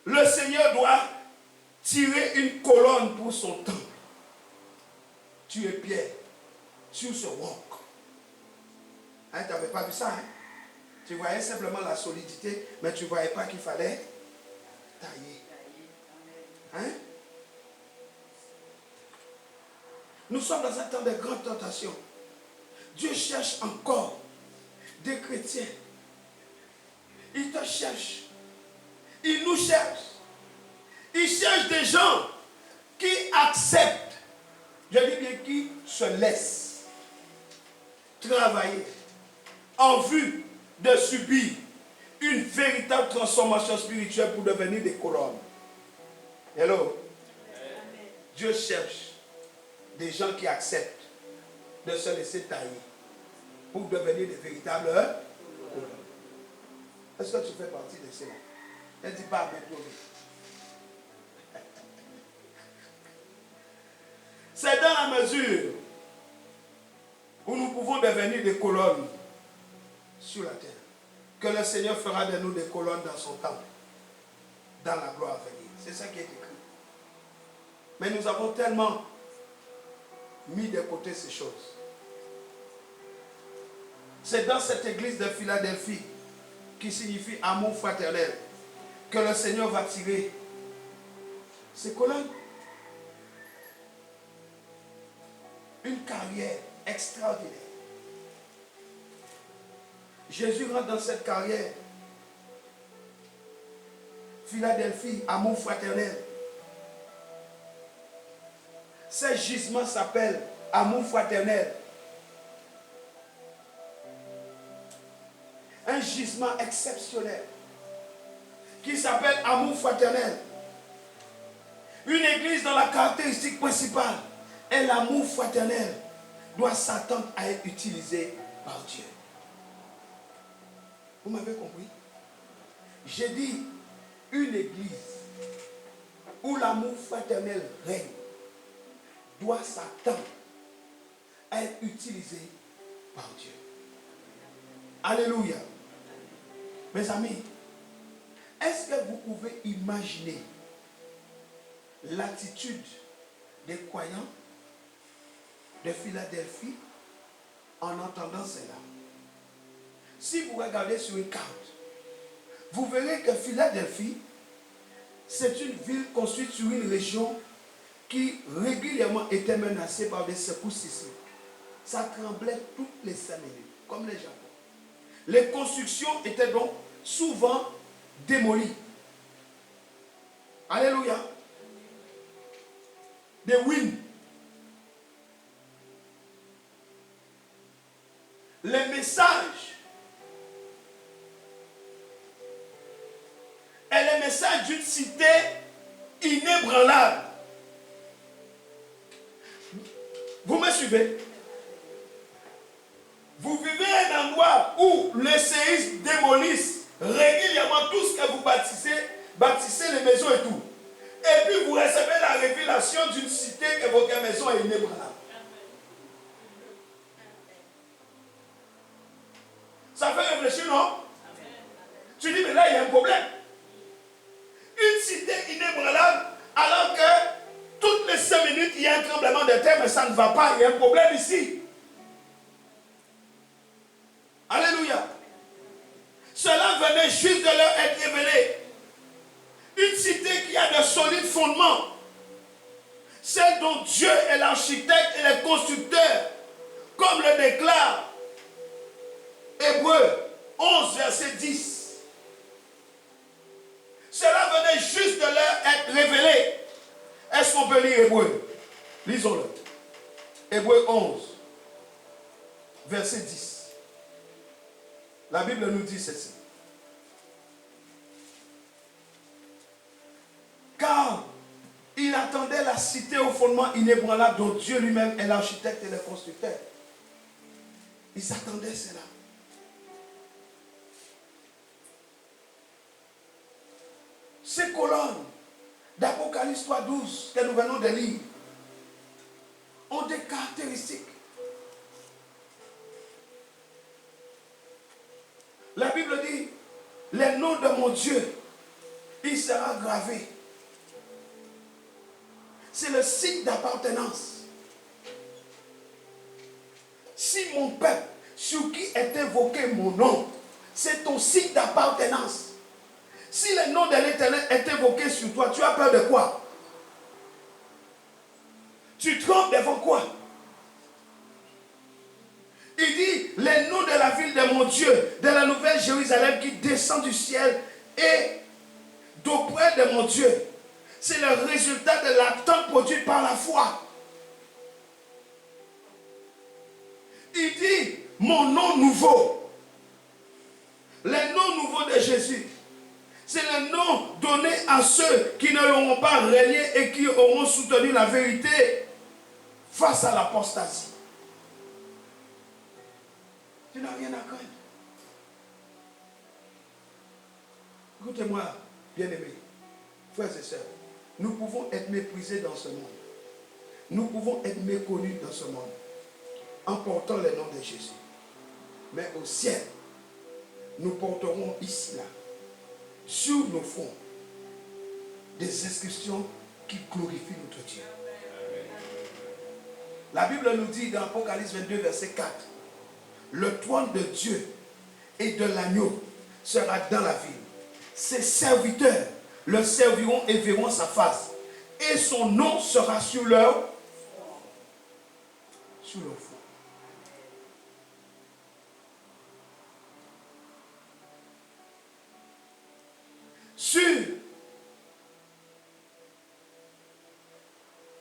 Le Seigneur doit tirer une colonne pour son temple. Tu es Pierre sur ce roc. Hein, tu n'avais pas vu ça, hein? Tu voyais simplement la solidité, mais tu ne voyais pas qu'il fallait tailler. Hein? Nous sommes dans un temps de grande tentation. Dieu cherche encore des chrétiens. Il te cherche. Il nous cherche. Il cherche des gens qui acceptent, je dis bien qui se laissent travailler en vue de subir une véritable transformation spirituelle pour devenir des colonnes. Hello? Amen. Dieu cherche des gens qui acceptent de se laisser tailler pour devenir des véritables colonnes. Est-ce que tu fais partie de cela? Ne dis pas avec toi. C'est dans la mesure où nous pouvons devenir des colonnes sur la terre que le Seigneur fera de nous des colonnes dans son temple, dans la gloire à venir. C'est ça qui est écrit. Mais nous avons tellement mis de côté ces choses. C'est dans cette église de Philadelphie, qui signifie amour fraternel, que le Seigneur va tirer ces colonnes. Une carrière extraordinaire. Jésus rentre dans cette carrière. Philadelphie, amour fraternel. Ce gisement s'appelle amour fraternel. Un gisement exceptionnel qui s'appelle amour fraternel. Une église dont la caractéristique principale est l'amour fraternel doit s'attendre à être utilisé par Dieu. Vous m'avez compris? J'ai dit une église où l'amour fraternel règne doit s'attendre à être utilisé par Dieu. Alléluia. Mes amis, est-ce que vous pouvez imaginer l'attitude des croyants de Philadelphie en entendant cela? Si vous regardez sur une carte, vous verrez que Philadelphie, c'est une ville construite sur une région qui régulièrement était menacée par des secousses sismiques. Ça tremblait toutes les 5 minutes, comme les Japon. Les constructions étaient donc souvent démolies. Alléluia. Des ruines. Les messages est le message d'une cité inébranlable. Vous me suivez? Vous vivez un endroit où les séismes démolissent régulièrement tout ce que vous bâtissez les maisons et tout. Et puis vous recevez la révélation d'une cité évoquée maison et inébranlable. Ça fait réfléchir, non? Tu dis, mais là, il y a un problème. Une cité inébranlable, alors que toutes les 5 minutes, il y a un tremblement de terre, mais ça ne va pas. Il y a un problème ici. Alléluia. Cela venait juste de leur être révélé. Une cité qui a de solides fondements. Celle dont Dieu est l'architecte et le constructeur. Comme le déclare Hébreux 11, verset 10. Cela venait juste de leur être révélé. Est-ce qu'on peut lire Hébreux? Lisons-le. Hébreux 11, verset 10. La Bible nous dit ceci. Car il attendait la cité au fondement inébranlable dont Dieu lui-même est l'architecte et le constructeur. Il s'attendait cela. Ces colonnes d'Apocalypse 3:12 que nous venons de lire ont des caractéristiques. La Bible dit, les noms de mon Dieu, il sera gravé. C'est le signe d'appartenance. Si mon peuple, sur qui est invoqué mon nom, c'est ton signe d'appartenance. Si le nom de l'Éternel est invoqué sur toi, tu as peur de quoi? Tu trembles devant quoi? Il dit, les noms de la ville de mon Dieu, de la nouvelle Jérusalem qui descend du ciel et d'auprès de mon Dieu. C'est le résultat de l'attente produite par la foi. Il dit, mon nom nouveau. Le nom nouveau de Jésus. C'est le nom donné à ceux qui ne l'auront pas renié et qui auront soutenu la vérité face à l'apostasie. Tu n'as rien à craindre. Écoutez-moi, bien-aimés, frères et sœurs, nous pouvons être méprisés dans ce monde. Nous pouvons être méconnus dans ce monde en portant le nom de Jésus. Mais au ciel, nous porterons ici, là, sur nos fronts, des inscriptions qui glorifient notre Dieu. La Bible nous dit dans Apocalypse 22, verset 4, le trône de Dieu et de l'agneau sera dans la ville. Ses serviteurs le serviront et verront sa face. Et son nom sera sur leur front.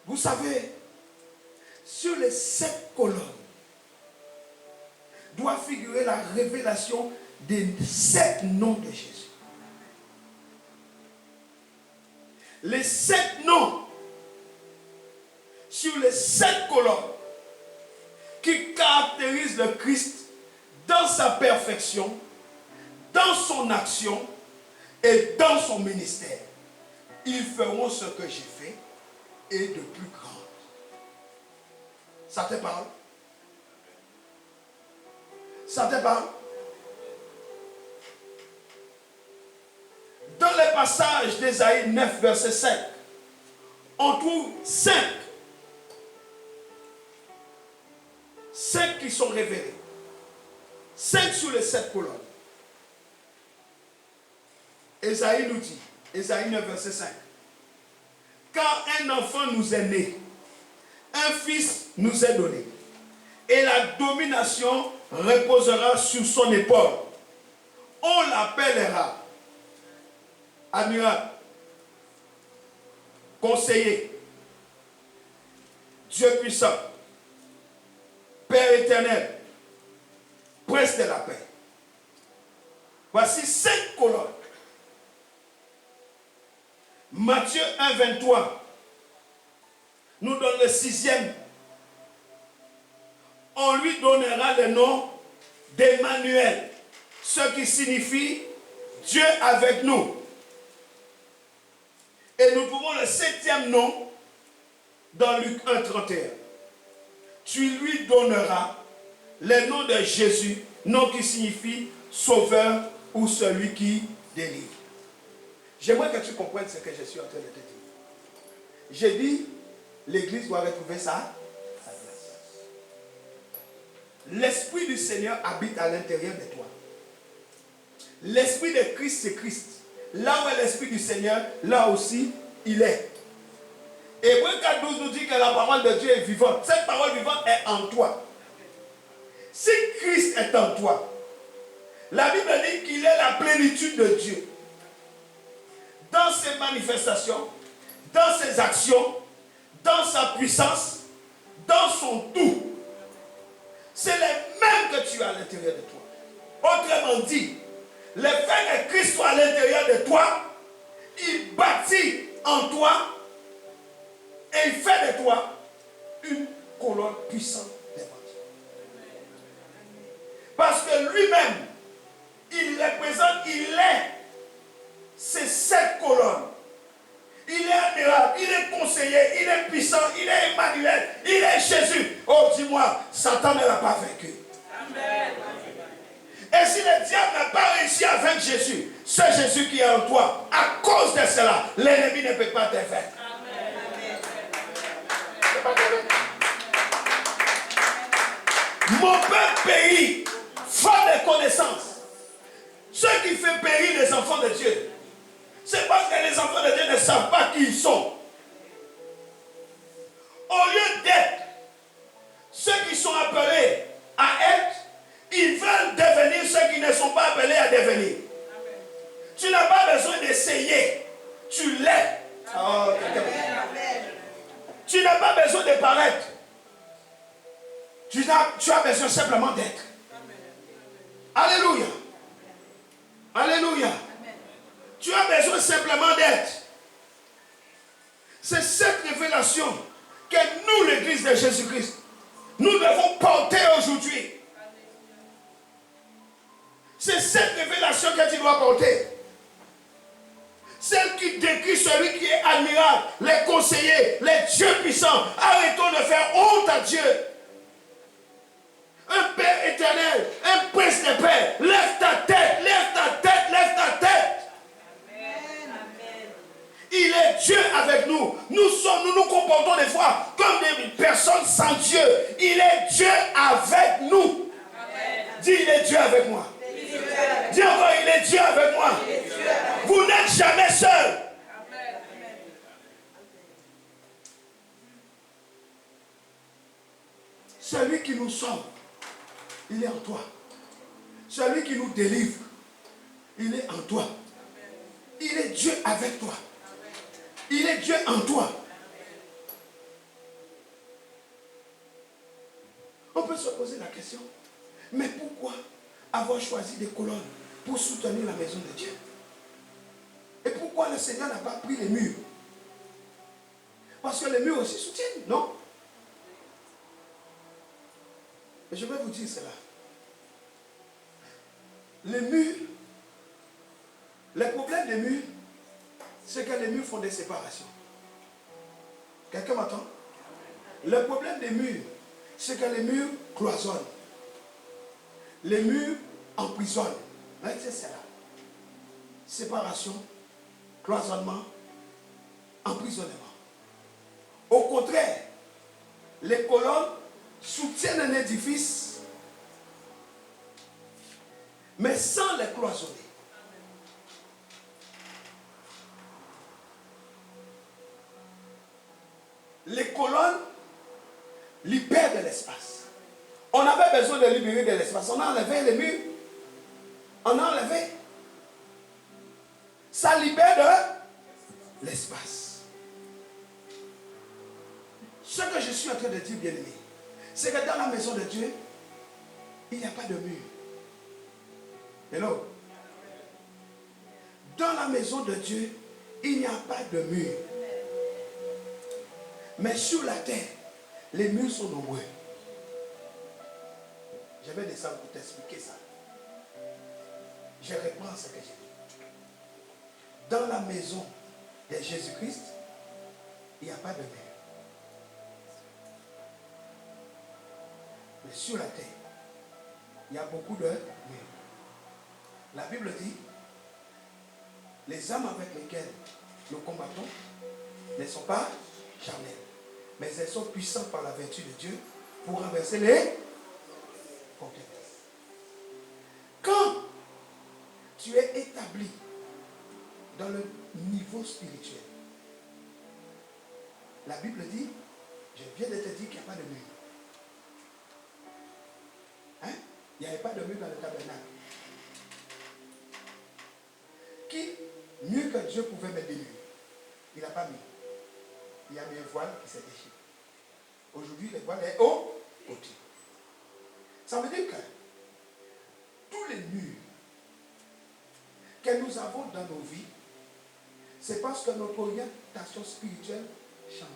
Vous savez, sur les 7 colonnes doit figurer la révélation des 7 noms de Jésus. Les 7 noms sur les 7 colonnes qui caractérisent le Christ dans sa perfection, dans son action et dans son ministère. Ils feront ce que j'ai fait et de plus grand. Ça te parle? Ça te parle? Dans le passage d'Ésaïe 9, verset 5, on trouve 5 qui sont révélés. 5 sur les 7 colonnes. Ésaïe nous dit, Ésaïe 9, verset 5, car un enfant nous est né, un fils nous est donné, et la domination reposera sur son épaule. On l'appellera admirable, conseiller, Dieu puissant, Père éternel, prince de la paix. Voici 5 colonnes. Matthieu 1, 23 nous donne le 6e. On lui donnera le nom d'Emmanuel, ce qui signifie Dieu avec nous. Et nous trouvons le 7e nom dans Luc 1,31. Tu lui donneras le nom de Jésus, nom qui signifie sauveur ou celui qui délivre. J'aimerais que tu comprennes ce que je suis en train de te dire. J'ai dit, l'église doit retrouver sa place. L'Esprit du Seigneur habite à l'intérieur de toi. L'Esprit de Christ, c'est Christ. Là où est l'Esprit du Seigneur, là aussi, il est. Hébreux 4,12 nous dit que la parole de Dieu est vivante. Cette parole vivante est en toi. Si Christ est en toi, la Bible dit qu'il est la plénitude de Dieu. Dans ses manifestations, dans ses actions, dans sa puissance, dans son tout. C'est les mêmes que tu as à l'intérieur de toi. Autrement dit, le fait que Christ soit à l'intérieur de toi, il bâtit en toi et il fait de toi une colonne puissante d'évangile. Parce que lui-même, il représente, il est ces 7 colonnes. Il est admirable, il est conseiller, il est puissant, il est Emmanuel, il est Jésus. Oh, dis-moi, Satan ne l'a pas vaincu. Amen. Et si le diable n'a pas réussi à vaincre Jésus, c'est Jésus qui est en toi. À cause de cela, l'ennemi ne peut pas te vaincre. Mon peuple périt, faute de connaissance. Ce qui fait périr les enfants de Dieu, c'est parce que les enfants de Dieu ne savent pas qui ils sont. Au lieu d'être ceux qui sont appelés à être, ils veulent devenir ceux qui ne sont pas appelés à devenir. Amen. Tu n'as pas besoin d'essayer. Tu l'es. Oh, tu n'as pas besoin de paraître. Tu as besoin simplement d'être. Alléluia. Alléluia. Amen. Tu as besoin simplement d'être. C'est cette révélation que nous, l'Église de Jésus-Christ, nous devons porter aujourd'hui. C'est cette révélation que tu dois porter. Celle qui décrit celui qui est admirable, les conseillers, les dieux puissants. Arrêtons de faire honte à Dieu. Un Père éternel, un prince des pères. Lève ta tête, lève ta tête, lève ta tête. Amen. Il est Dieu avec nous. Nous nous comportons des fois comme des personnes sans Dieu. Il est Dieu avec nous. Amen. Dis, il est Dieu avec moi. Dis encore, il est Dieu avec moi. Vous n'êtes jamais seul. Amen. Celui qui nous sauve, il est en toi. Celui qui nous délivre, il est en toi. Il est Dieu avec toi. Il est Dieu en toi. On peut se poser la question, mais pourquoi avoir choisi des colonnes pour soutenir la maison de Dieu? Et pourquoi le Seigneur n'a pas pris les murs? Parce que les murs aussi soutiennent, non? Et je vais vous dire cela. Les murs, le problème des murs, c'est que les murs font des séparations. Quelqu'un m'entend? Le problème des murs, c'est que les murs cloisonnent. Les murs emprisonnent. C'est cela. Séparation, cloisonnement, emprisonnement. Au contraire, les colonnes soutiennent un édifice, mais sans les cloisonner. Les colonnes libèrent de l'espace. On avait besoin de libérer de l'espace. On a enlevé les murs. On a enlevé. Ça libère de l'espace. Ce que je suis en train de dire, bien aimé, c'est que dans la maison de Dieu, il n'y a pas de mur. Hello? Dans la maison de Dieu, il n'y a pas de mur. Mais sur la terre, les murs sont nombreux. Je vais descendre pour t'expliquer ça. Je reprends ce que j'ai dit. Dans la maison de Jésus-Christ, il n'y a pas de mur. Mais sur la terre, il y a beaucoup de murs. La Bible dit, les âmes avec lesquelles nous combattons ne sont pas charnelles, mais elles sont puissantes par la vertu de Dieu pour renverser les forteresses. Quand tu es établi dans le niveau spirituel, la Bible dit, je viens de te dire qu'il n'y a pas de mur. Hein? Il n'y avait pas de mur dans le tabernacle. Qui, mieux que Dieu, pouvait mettre des murs? Il n'a pas mis. Il a mis un voile qui s'est déchiré. Aujourd'hui, le voile est au-dessus. Ça veut dire que tous les murs que nous avons dans nos vies, c'est parce que notre orientation spirituelle change.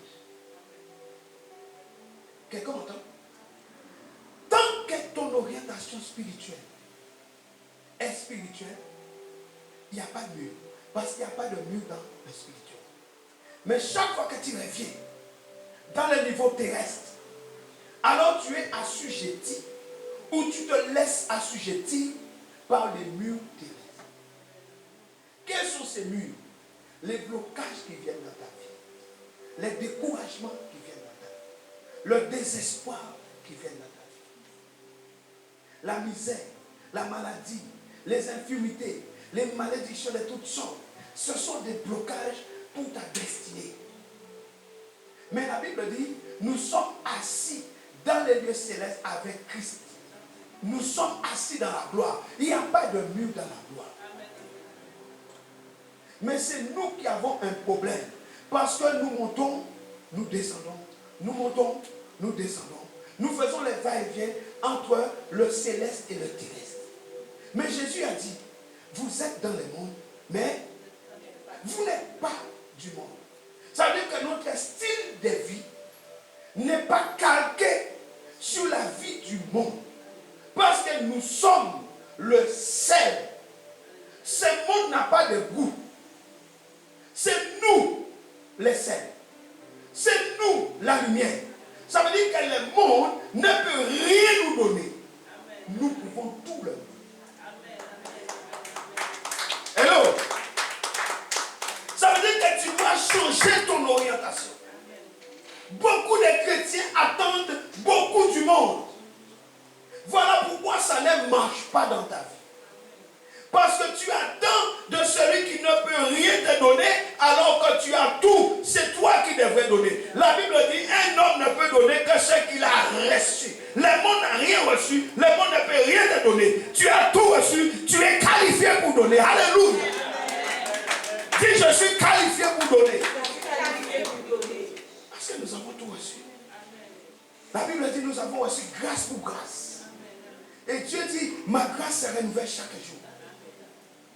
Quelqu'un entend? Tant que ton orientation spirituelle est spirituelle, il n'y a pas de mur. Parce qu'il n'y a pas de mur dans le spirituel. Mais chaque fois que tu reviens dans le niveau terrestre, alors tu es assujetti ou tu te laisses assujettir par les murs terrestres. Quels sont ces murs? Les blocages qui viennent dans ta vie, les découragements qui viennent dans ta vie, le désespoir qui vient dans ta vie, la misère, la maladie, les infirmités, les malédictions de toutes sortes. Ce sont des blocages pour ta destinée. Mais la Bible dit, nous sommes assis dans les lieux célestes avec Christ. Nous sommes assis dans la gloire. Il n'y a pas de mur dans la gloire. Mais c'est nous qui avons un problème. Parce que nous montons, nous descendons. Nous montons, nous descendons. Nous faisons les va-et-vient entre le céleste et le terrestre. Mais Jésus a dit, vous êtes dans le monde, mais vous n'êtes pas du monde. Ça veut dire que notre style de vie n'est pas calqué sur la vie du monde. Parce que nous sommes le sel. Ce monde n'a pas de goût. C'est nous les sels. C'est nous la lumière. Ça veut dire que le monde ne peut rien nous donner. Nous pouvons tout le monde. Hello. Ça veut dire que tu dois changer ton orientation. Beaucoup de chrétiens attendent beaucoup du monde. Voilà pourquoi ça ne marche pas dans ta vie. Parce que tu attends de celui qui ne peut rien te donner alors que tu as tout. C'est toi qui devrais donner. La Bible dit un homme ne peut donner que ce qu'il a reçu. Le monde n'a rien reçu. Le monde ne peut rien te donner. Tu as tout reçu. Tu es qualifié pour donner. Alléluia. Dis je suis qualifié pour donner. Parce que nous avons tout reçu. La Bible dit nous avons reçu grâce pour grâce. Et Dieu dit ma grâce se renouvelle chaque jour.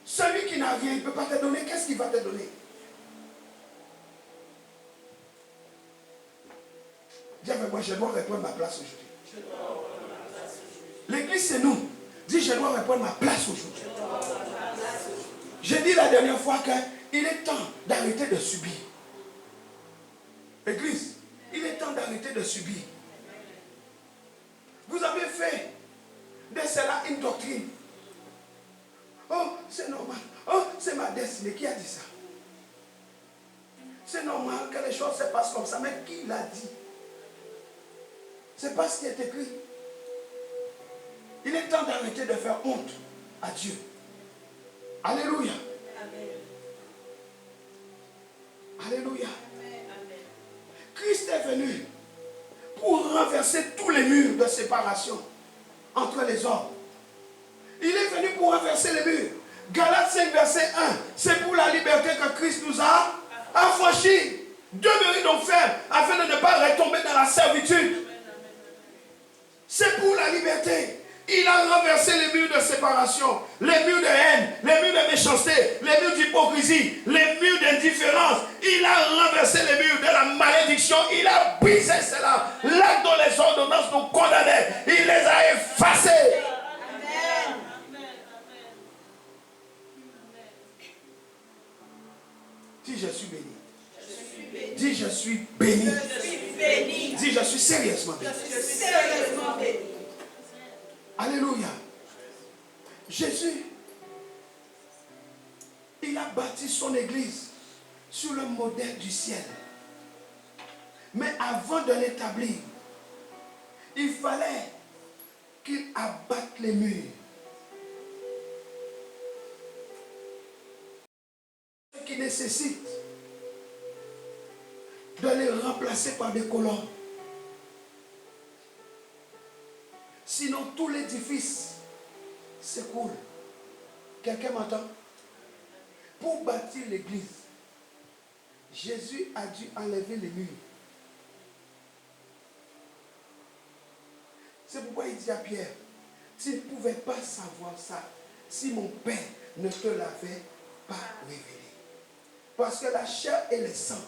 Celui qui n'a rien, il ne peut pas te donner. Qu'est-ce qu'il va te donner? Dis avec moi, je dois reprendre ma place aujourd'hui. L'église, c'est nous. Dis, je dois reprendre ma place aujourd'hui. J'ai dit la dernière fois qu'il est temps d'arrêter de subir. Église, il est temps d'arrêter de subir. Vous avez fait de cela une doctrine. Oh, c'est normal. Oh, c'est ma destinée. Qui a dit ça? C'est normal que les choses se passent comme ça. Mais qui l'a dit? C'est pas ce qui est écrit. Il est temps d'arrêter de faire honte à Dieu. Alléluia. Amen. Alléluia. Amen. Christ est venu pour renverser tous les murs de séparation entre les hommes. Il est venu pour renverser les murs. Galates 5, verset 1. C'est pour la liberté que Christ nous a affranchis. Demeurez donc fermes afin de ne pas retomber dans la servitude. C'est pour la liberté. Il a renversé les murs de séparation, les murs de haine, les murs de méchanceté, les murs d'hypocrisie, les murs d'indifférence. Il a renversé les murs de la malédiction. Il a brisé cela. Là dont les ordonnances nous condamnaient, il les a effacés. Amen. Si je suis béni. Dis, je suis béni. Je suis béni. Dis, je suis sérieusement béni. Je suis sérieusement béni. Alléluia. Jésus, il a bâti son église sur le modèle du ciel. Mais avant de l'établir, il fallait qu'il abatte les murs. Ce qui nécessite de les remplacer par des colonnes. Sinon, tout l'édifice s'écroule. Quelqu'un m'entend? Pour bâtir l'église, Jésus a dû enlever les murs. C'est pourquoi il dit à Pierre, tu ne pouvais pas savoir ça si mon Père ne te l'avait pas révélé. Parce que la chair et le sang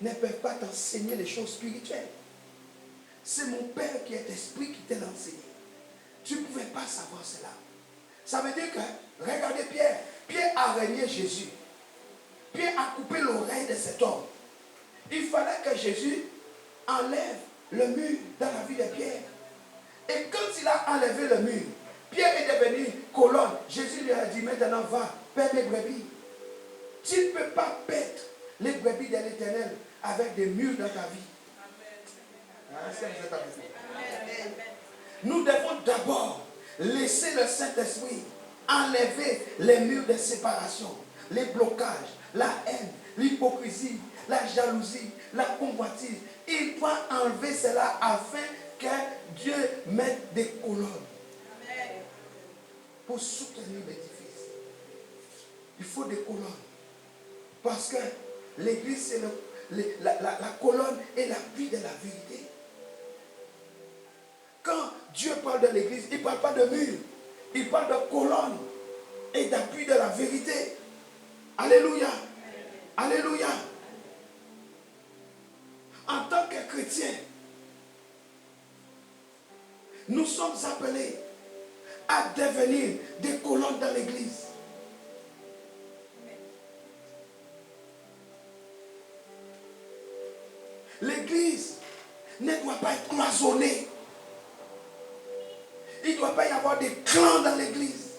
ne peuvent pas t'enseigner les choses spirituelles. C'est mon Père qui est esprit qui te l'a enseigné. Tu ne pouvais pas savoir cela. Ça veut dire que, regardez Pierre. Pierre a régné Jésus. Pierre a coupé l'oreille de cet homme. Il fallait que Jésus enlève le mur dans la vie de Pierre. Et quand il a enlevé le mur, Pierre est devenu colonne. Jésus lui a dit, maintenant va, paie mes brebis. Tu ne peux pas paître les brebis de l'Éternel avec des murs dans ta vie. Amen. Nous devons d'abord laisser le Saint-Esprit enlever les murs de séparation, les blocages, la haine, l'hypocrisie, la jalousie, la convoitise. Il doit enlever cela afin que Dieu mette des colonnes pour soutenir l'édifice. Il faut des colonnes. Parce que l'église, c'est la colonne et l'appui de la vérité. Quand Dieu parle de l'église, il ne parle pas de mur. Il parle de colonne et d'appui de la vérité. Alléluia. Alléluia. En tant que chrétiens, nous sommes appelés à devenir des colonnes dans l'église. L'église ne doit pas être cloisonnée. Il ne doit pas y avoir des clans dans l'église.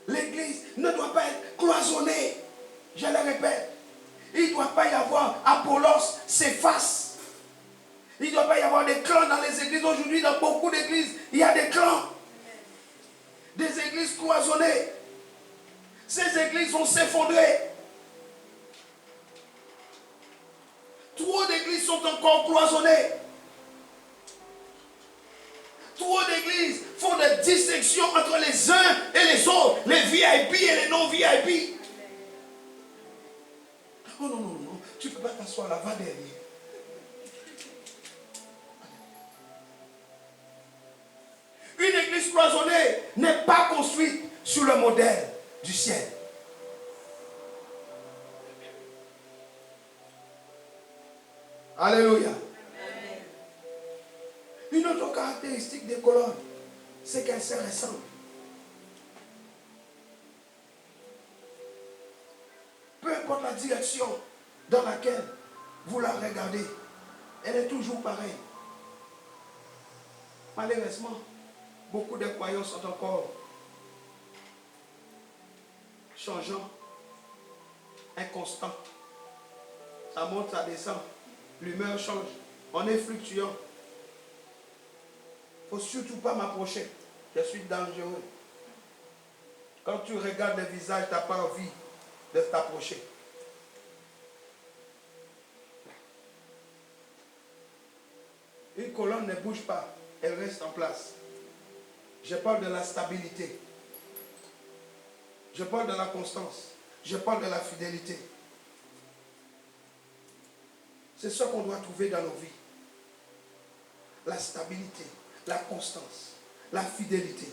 L'église ne doit pas être cloisonnée. Je le répète. Il ne doit pas y avoir Apollos, Céphas. Il ne doit pas y avoir des clans dans les églises. Aujourd'hui, dans beaucoup d'églises, il y a des clans. Des églises cloisonnées. Ces églises vont s'effondrer. Trop d'églises sont encore cloisonnées. Trop d'églises font des distinctions entre les uns et les autres, les VIP et les non-VIP. Oh non, non, non, tu ne peux pas t'asseoir là, va derrière. Une église cloisonnée n'est pas construite sur le modèle du ciel. Alléluia. Une autre caractéristique des colonnes, c'est qu'elles se ressemblent. Peu importe la direction dans laquelle vous la regardez, elle est toujours pareille. Malheureusement, beaucoup de croyants sont encore changeants, inconstants. Ça monte, ça descend. L'humeur change. On est fluctuant. Il ne faut surtout pas m'approcher. Je suis dangereux. Quand tu regardes le visage, tu n'as pas envie de t'approcher. Une colonne ne bouge pas. Elle reste en place. Je parle de la stabilité. Je parle de la constance. Je parle de la fidélité. C'est ce qu'on doit trouver dans nos vies. La stabilité, la constance, la fidélité.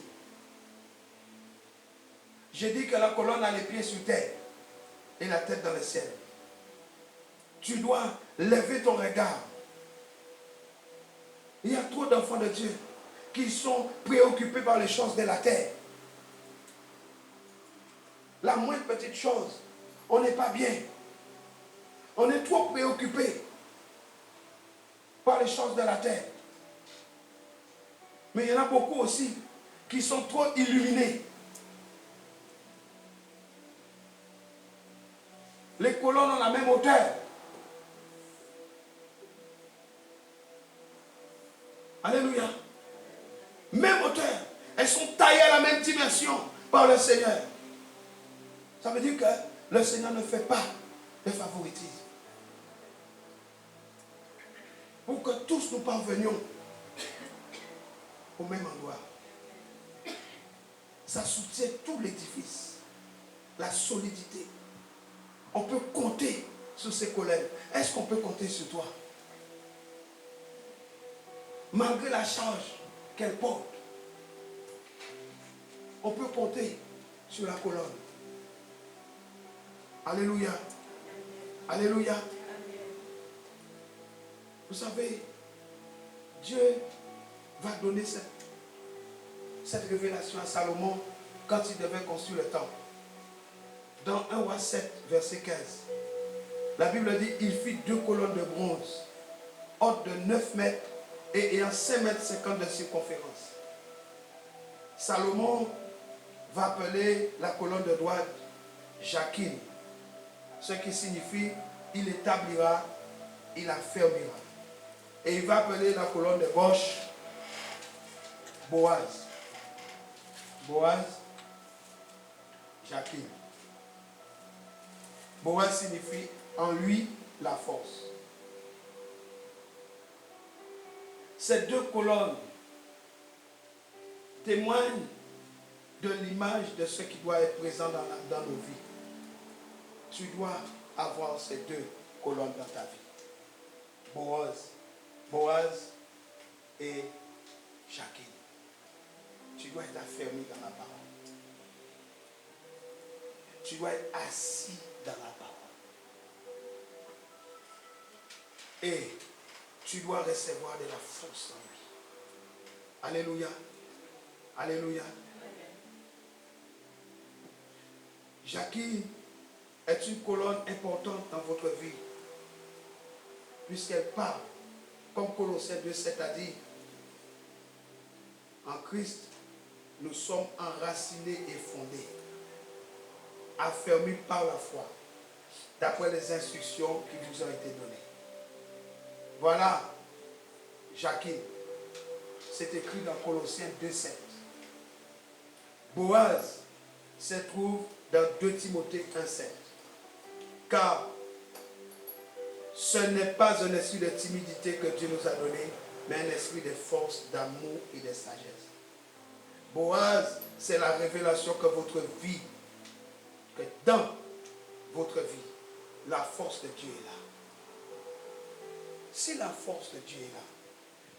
J'ai dit que la colonne a les pieds sur terre et la tête dans le ciel. Tu dois lever ton regard. Il y a trop d'enfants de Dieu qui sont préoccupés par les choses de la terre. La moindre petite chose, on n'est pas bien. On est trop préoccupé par les choses de la terre. Mais il y en a beaucoup aussi qui sont trop illuminés. Les colonnes ont la même hauteur. Alléluia. Même hauteur. Elles sont taillées à la même dimension par le Seigneur. Ça veut dire que le Seigneur ne fait pas de favoritisme. Pour que tous nous parvenions au même endroit. Ça soutient tout l'édifice. La solidité. On peut compter sur ces collègues. Est-ce qu'on peut compter sur toi? Malgré la charge qu'elle porte, on peut compter sur la colonne. Alléluia. Alléluia. Vous savez, Dieu va donner cette révélation à Salomon quand il devait construire le temple. Dans 1 Roi 7, verset 15, la Bible dit, il fit 2 colonnes de bronze, hautes de 9 mètres et ayant 5 mètres 50 de circonférence. Salomon va appeler la colonne de droite Jakin, ce qui signifie il établira, il affermira. Et il va appeler la colonne de gauche Boaz. Boaz, Jakin. Boaz signifie en lui la force. Ces 2 colonnes témoignent de l'image de ce qui doit être présent dans nos vies. Tu dois avoir ces 2 colonnes dans ta vie. Boaz et Jakin. Tu dois être affermi dans la parole. Tu dois être assis dans la parole. Et tu dois recevoir de la force en lui. Alléluia. Alléluia. Jakin est une colonne importante dans votre vie. Puisqu'elle parle, comme Colossiens 2,7 a dit, en Christ, nous sommes enracinés et fondés, affermis par la foi, d'après les instructions qui vous ont été données. Voilà, Jakin, c'est écrit dans Colossiens 2,7. Boaz se trouve dans 2 Timothée 1,7. Car ce n'est pas un esprit de timidité que Dieu nous a donné, mais un esprit de force, d'amour et de sagesse. Boaz, c'est la révélation que votre vie, que dans votre vie, la force de Dieu est là. Si la force de Dieu est là,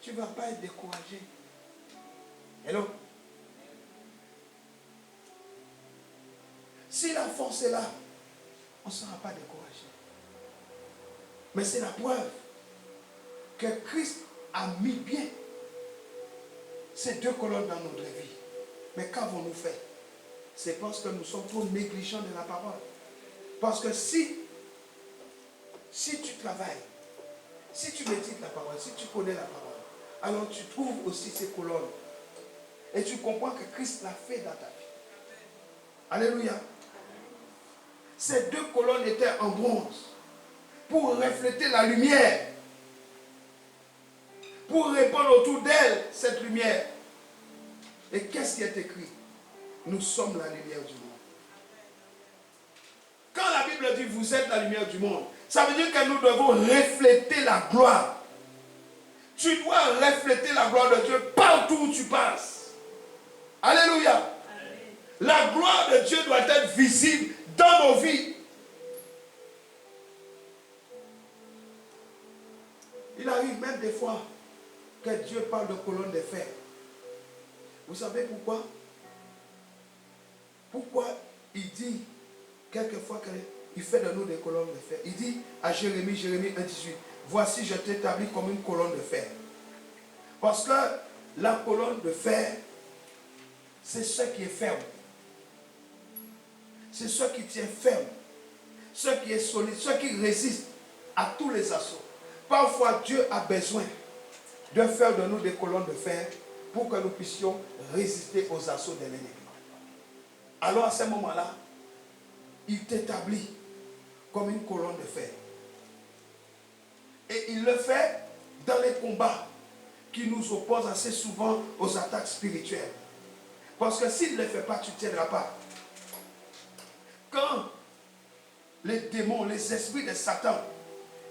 tu ne vas pas être découragé. Hello? Si la force est là, on ne sera pas découragé. Mais c'est la preuve que Christ a mis bien ces 2 colonnes dans notre vie. Mais qu'avons-nous fait? C'est parce que nous sommes trop négligents de la parole. Parce que si tu travailles, si tu médites la parole, si tu connais la parole, alors tu trouves aussi ces colonnes. Et tu comprends que Christ l'a fait dans ta vie. Alléluia. Ces 2 colonnes étaient en bronze pour refléter la lumière, pour répandre autour d'elle cette lumière. Et qu'est-ce qui est écrit? Nous sommes la lumière du monde. Quand la Bible dit vous êtes la lumière du monde, ça veut dire que nous devons refléter la gloire. Tu dois refléter la gloire de Dieu partout où tu passes. Alléluia. Amen. La gloire de Dieu doit être visible dans nos vies. Il arrive même des fois que Dieu parle de colonnes de fer. Vous savez pourquoi? Pourquoi il dit quelquefois qu'il fait de nous des colonnes de fer? Il dit à Jérémie 1,18, voici je t'établis comme une colonne de fer. Parce que la colonne de fer, c'est ce qui est ferme. C'est ce qui tient ferme. ce qui est solide, ce qui résiste à tous les assauts. Parfois, Dieu a besoin de faire de nous des colonnes de fer pour que nous puissions résister aux assauts de l'ennemi. Alors à ce moment-là, il t'établit comme une colonne de fer. Et il le fait dans les combats qui nous opposent assez souvent aux attaques spirituelles. Parce que s'il ne le fait pas, tu ne tiendras pas. Quand les démons, les esprits de Satan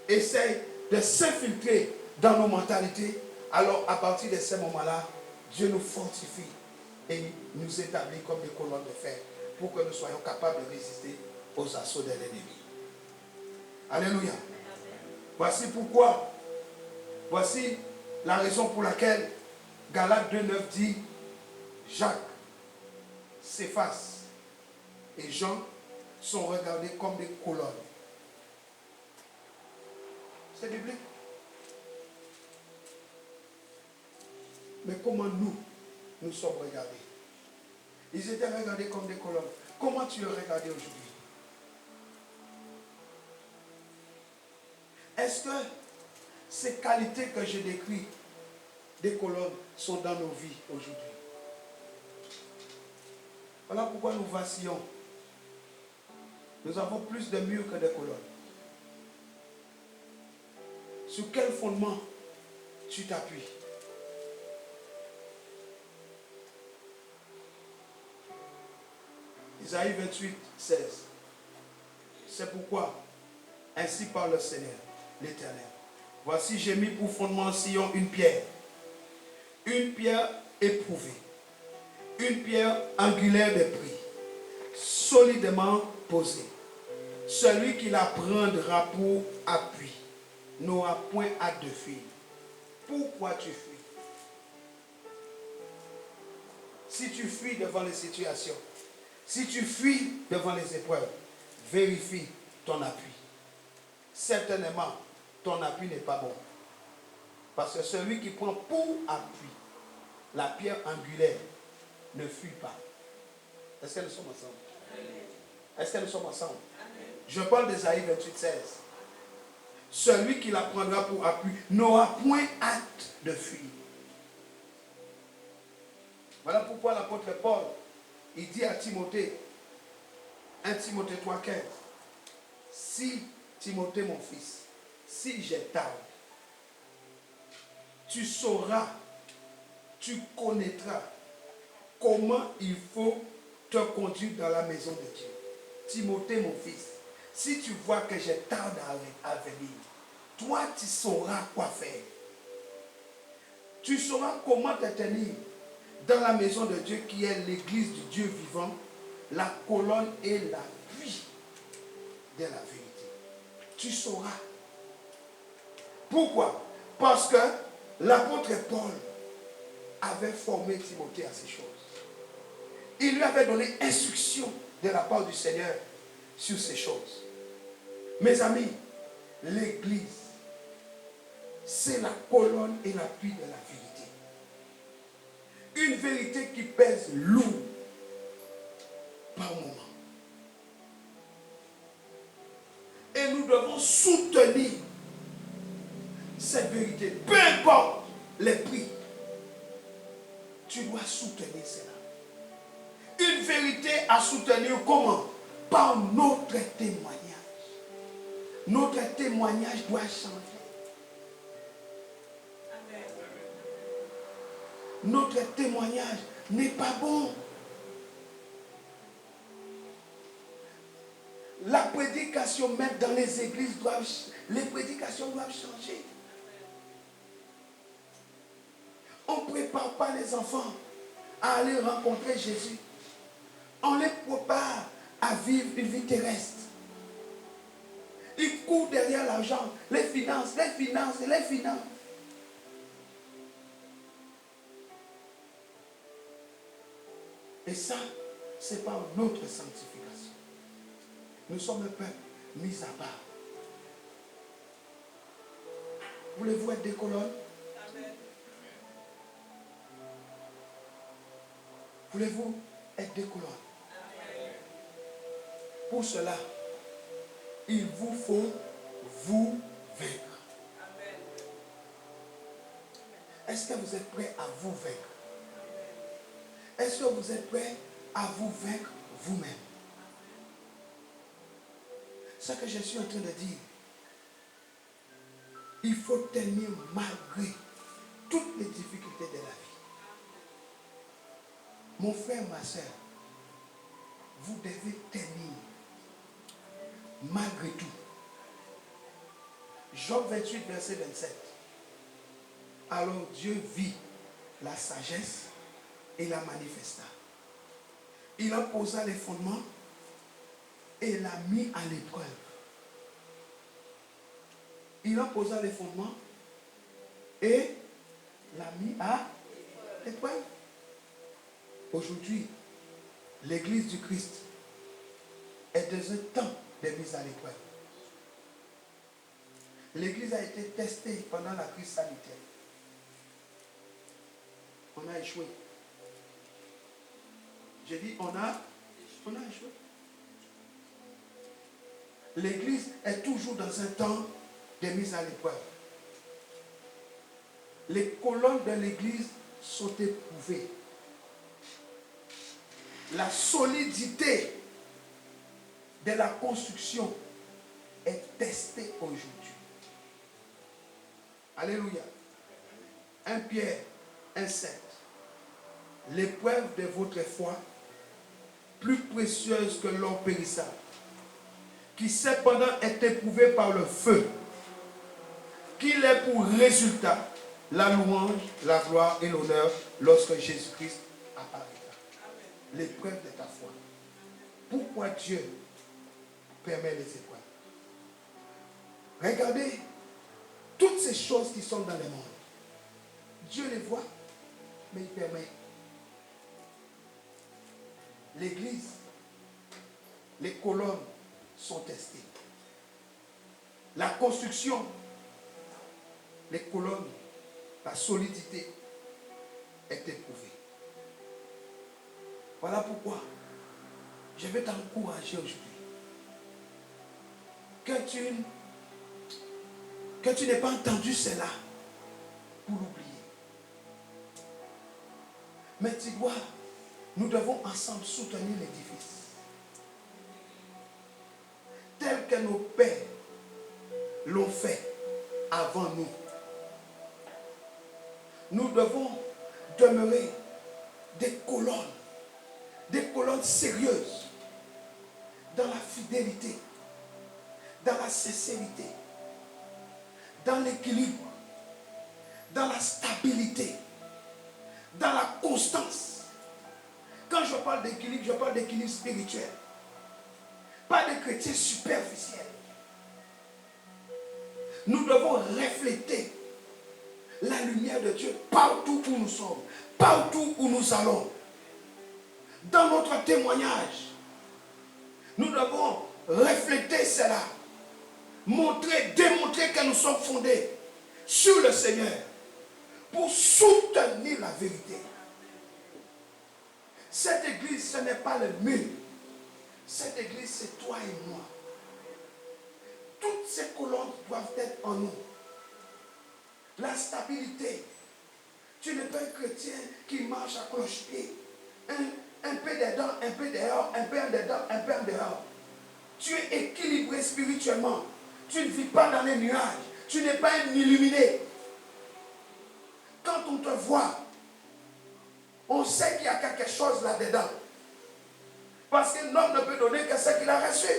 essayent de s'infiltrer dans nos mentalités, alors à partir de ce moment-là, Dieu nous fortifie et nous établit comme des colonnes de fer pour que nous soyons capables de résister aux assauts de l'ennemi. Alléluia. Voici pourquoi, voici la raison pour laquelle Galates 2,9 dit Jacques, Céphas et Jean sont regardés comme des colonnes. C'est biblique. Mais comment nous sommes regardés? Ils étaient regardés comme des colonnes. Comment tu es regardé aujourd'hui? Est-ce que ces qualités que je décris des colonnes sont dans nos vies aujourd'hui? Voilà pourquoi nous vacillons. Nous avons plus de murs que de colonnes. Sur quel fondement tu t'appuies? Isaïe 28, 16. C'est pourquoi, ainsi parle le Seigneur, l'Éternel. Voici, j'ai mis pour fondement en Sion une pierre éprouvée, une pierre angulaire de prix, solidement posée. Celui qui la prendra pour appui n'aura point hâte de fuir. Pourquoi tu fuis? Si tu fuis devant les situations, si tu fuis devant les épreuves, vérifie ton appui. Certainement, ton appui n'est pas bon. Parce que celui qui prend pour appui la pierre angulaire ne fuit pas. Est-ce que nous sommes ensemble? Est-ce que nous sommes ensemble? Je parle d'Ésaïe 28, 16. Celui qui la prendra pour appui n'aura point hâte de fuir. Voilà pourquoi l'apôtre Paul, il dit à Timothée, 1 Timothée 3, 15, si Timothée mon fils, si j'ai tarde, tu sauras, tu connaîtras comment il faut te conduire dans la maison de Dieu. Timothée mon fils, si tu vois que j'ai tarde à venir, toi tu sauras quoi faire. Tu sauras comment te tenir dans la maison de Dieu qui est l'église du Dieu vivant, la colonne et l'appui de la vérité. Tu sauras. Pourquoi? Parce que l'apôtre Paul avait formé Timothée à ces choses. Il lui avait donné instruction de la part du Seigneur sur ces choses. Mes amis, l'église, c'est la colonne et l'appui de la vérité. Une vérité qui pèse lourd par moment. Et nous devons soutenir cette vérité. Peu importe les prix, tu dois soutenir cela. Une vérité à soutenir comment? Par notre témoignage. Notre témoignage doit changer. Amen. Notre témoignage n'est pas bon. La prédication, même dans les églises, les prédications doivent changer. On ne prépare pas les enfants à aller rencontrer Jésus. On les prépare à vivre une vie terrestre. Ils courent derrière l'argent, les finances, les finances et les finances. Et ça, c'est par notre sanctification. Nous sommes un peuple mis à part. Voulez-vous être des colonnes? Amen. Voulez-vous être des colonnes? Amen. Pour cela, il vous faut vous vaincre. Est-ce que vous êtes prêts à vous vaincre? Est-ce que vous êtes prêts à vous vaincre vous-même? Ce que je suis en train de dire, il faut tenir malgré toutes les difficultés de la vie. Mon frère, ma soeur, vous devez tenir malgré tout. Job 28, verset 27. Alors Dieu vit la sagesse et la manifesta. Il en posa les fondements et l'a mis à l'épreuve. Il en posa les fondements et l'a mis à l'épreuve. Aujourd'hui, l'Église du Christ est dans un temps de mise à l'épreuve. L'Église a été testée pendant la crise sanitaire. On a échoué. J'ai dit, on a échoué. L'Église est toujours dans un temps de mise à l'épreuve. Les colonnes de l'Église sont éprouvées. La solidité de la construction est testée aujourd'hui. Alléluia. 1 Pierre 1,7. L'épreuve de votre foi, plus précieuse que l'or périssable, qui cependant est éprouvé par le feu, qu'il ait pour résultat la louange, la gloire et l'honneur lorsque Jésus-Christ apparaîtra. L'épreuve de ta foi. Pourquoi Dieu permet les épreuves? Regardez toutes ces choses qui sont dans le monde. Dieu les voit, mais il permet. L'église, les colonnes sont testées. La construction, les colonnes, la solidité est éprouvée. Voilà pourquoi je vais t'encourager aujourd'hui. Que tu n'aies pas entendu cela pour l'oublier. Mais nous devons ensemble soutenir l'édifice. Tel que nos pères l'ont fait avant nous. Nous devons demeurer des colonnes sérieuses, dans la fidélité, dans la sincérité, dans l'équilibre, dans la stabilité, dans la constance. Quand je parle d'équilibre, je parle d'équilibre spirituel. Pas de chrétiens superficiels. Nous devons refléter la lumière de Dieu partout où nous sommes, partout où nous allons. Dans notre témoignage, nous devons refléter cela. Démontrer que nous sommes fondés sur le Seigneur pour soutenir la vérité. Cette église, ce n'est pas le mur. Cette église, c'est toi et moi. Toutes ces colonnes doivent être en nous. La stabilité. Tu n'es pas un chrétien qui marche à cloche-pied. Un peu dedans, un peu dehors, un peu en dedans, un peu en dehors. Tu es équilibré spirituellement. Tu ne vis pas dans les nuages. Tu n'es pas un illuminé. Quand on te voit, on sait qu'il y a quelque chose là-dedans. Parce que l'homme ne peut donner que ce qu'il a reçu.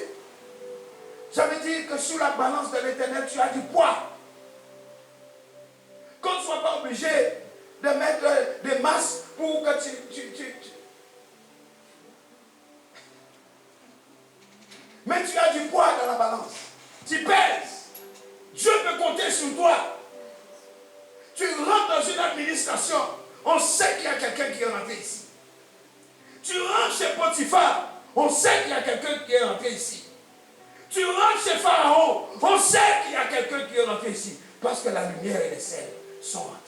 Ça veut dire que sur la balance de l'Éternel, tu as du poids. Qu'on ne soit pas obligé de mettre des masses pour que Mais tu as du poids dans la balance. Tu pèses. Dieu peut compter sur toi. Tu rentres dans une administration. On sait qu'il y a quelqu'un qui est rentré ici. Tu rentres chez Potiphar. On sait qu'il y a quelqu'un qui est rentré ici. Tu rentres chez Pharaon. On sait qu'il y a quelqu'un qui est rentré ici. Parce que la lumière et les sels sont rentrés.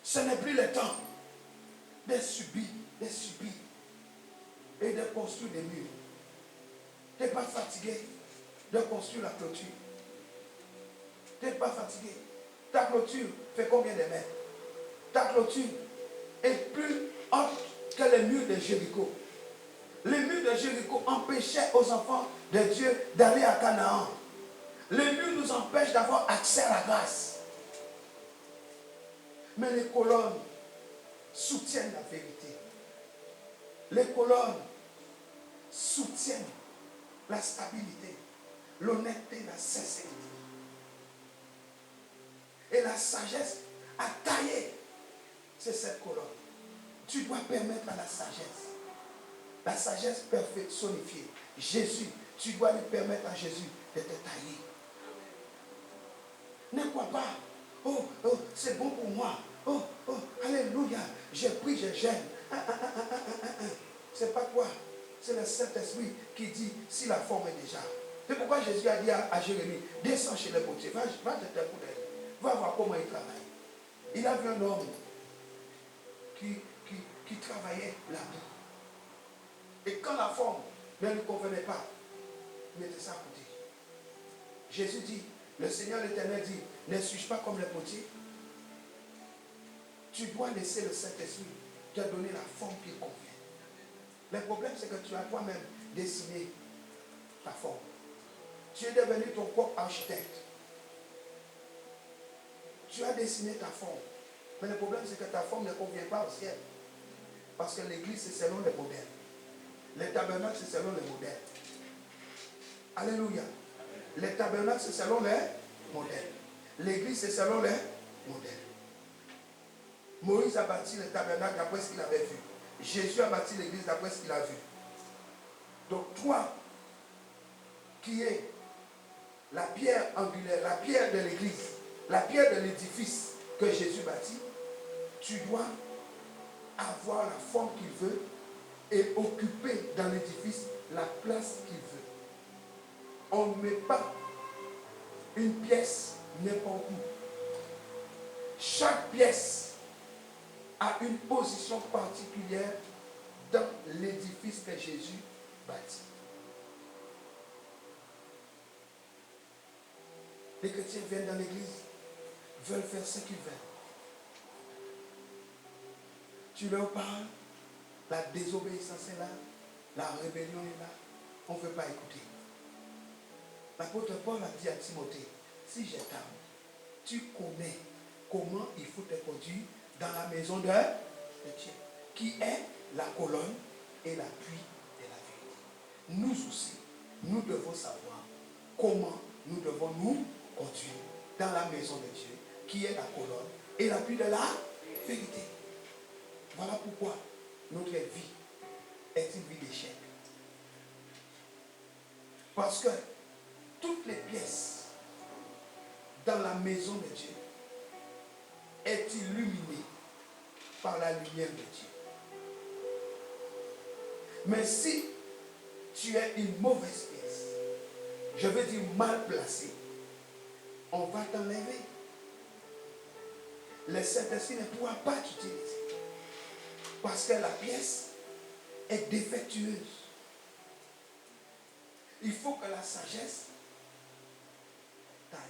Ce n'est plus le temps de subir et de construire des murs. Tu n'es pas fatigué de construire la clôture. Tu n'es pas fatigué. Ta clôture fait combien de mètres? Ta clôture est plus haute que les murs de Jéricho. Les murs de Jéricho empêchaient aux enfants de Dieu d'aller à Canaan. Les murs nous empêchent d'avoir accès à la grâce. Mais les colonnes soutiennent la vérité. Les colonnes soutiennent la stabilité, l'honnêteté, la sincérité. Et la sagesse a taillé, c'est cette colonne. Tu dois permettre à la sagesse perfectionnifiée. Jésus, tu dois lui permettre à Jésus de te tailler. Ne crois pas, oh, c'est bon pour moi. Oh, alléluia, j'ai pris, je gêne. C'est pas toi, c'est le Saint-Esprit qui dit si la forme est déjà. C'est pourquoi Jésus a dit à Jérémie, descends chez les potiers, va jeter un coup d'œil, va voir comment il travaille. Il a vu un homme qui travaillait là-bas. Et quand la forme ne lui convenait pas, il mettait ça à côté. Jésus dit, le Seigneur l'Éternel dit, ne suis-je pas comme les potiers? Tu dois laisser le Saint-Esprit te donner la forme qui convient. Le problème, c'est que tu as toi-même dessiné ta forme. Tu es devenu ton propre architecte. Tu as dessiné ta forme. Mais le problème, c'est que ta forme ne convient pas au ciel. Parce que l'église, c'est selon les modèles. Les tabernacles, c'est selon les modèles. Alléluia. Les tabernacles, c'est selon les modèles. L'église, c'est selon les modèles. Moïse a bâti le tabernacle d'après ce qu'il avait vu. Jésus a bâti l'église d'après ce qu'il a vu. Donc toi, qui es la pierre angulaire, la pierre de l'église, la pierre de l'édifice que Jésus bâtit, tu dois avoir la forme qu'il veut et occuper dans l'édifice la place qu'il veut. On ne met pas une pièce n'importe où. Chaque pièce a une position particulière dans l'édifice que Jésus bâtit. Les chrétiens viennent dans l'église, veulent faire ce qu'ils veulent. Tu leur parles, la désobéissance est là, la rébellion est là, on ne veut pas écouter. L'apôtre Paul a dit à Timothée, si je t'aime, tu connais comment il faut te conduire dans la maison de Dieu, qui est la colonne et l'appui de la vérité. Nous aussi, nous devons savoir comment nous devons nous conduire dans la maison de Dieu, qui est la colonne et l'appui de la vérité. Voilà pourquoi notre vie est une vie d'échec. Parce que toutes les pièces dans la maison de Dieu est illuminée par la lumière de Dieu. Mais si tu es une mauvaise pièce, je veux dire mal placée, on va t'enlever. Le Saint-Esprit ne pourra pas t'utiliser. Parce que la pièce est défectueuse. Il faut que la sagesse taille.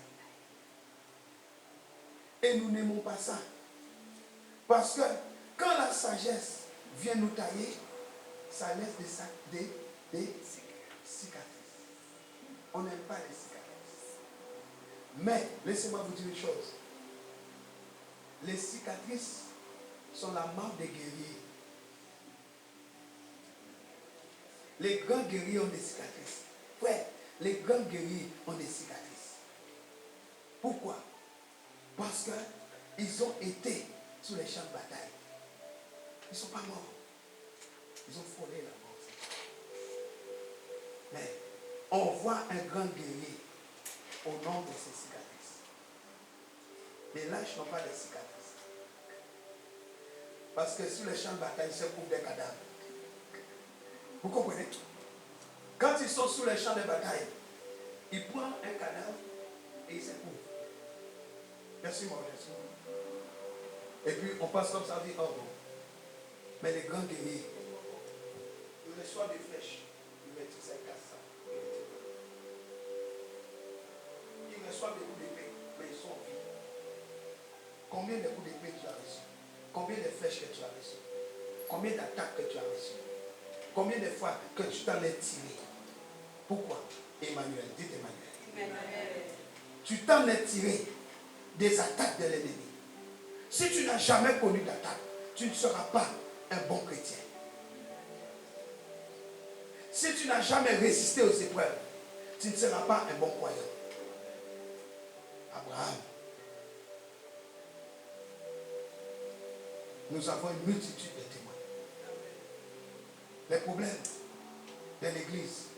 Et nous n'aimons pas ça. Parce que quand la sagesse vient nous tailler, ça laisse des cicatrices. On n'aime pas les cicatrices. Mais, laissez-moi vous dire une chose. Les cicatrices sont la marque des guerriers. Les grands guerriers ont des cicatrices. Ouais, les grands guerriers ont des cicatrices. Pourquoi? Parce qu'ils ont été sur les champs de bataille. Ils ne sont pas morts. Ils ont frôlé la mort. Mais on voit un grand guerrier au nom de ses cicatrices. Les lâches n'ont pas de cicatrices. Parce que sur les champs de bataille, ils se couvrent des cadavres. Vous comprenez? Quand ils sont sur les champs de bataille, ils prennent un cadavre et ils se couvrent. Merci moi, merci moi. Et puis on passe comme ça, on dit, oh bon. Mais les grands guerriers, ils reçoivent des flèches, ils mettent ça, ils cassent ça. Combien de coups d'épée tu as reçu? Combien de flèches que tu as reçues? Combien d'attaques que tu as reçues? Combien de fois que tu t'en es tiré? Pourquoi? Emmanuel, dites Emmanuel. Tu t'en es tiré des attaques de l'ennemi. Si tu n'as jamais connu d'attaque, tu ne seras pas un bon chrétien. Si tu n'as jamais résisté aux épreuves, tu ne seras pas un bon croyant. Abraham. Nous avons une multitude de témoins. Les problèmes de l'église,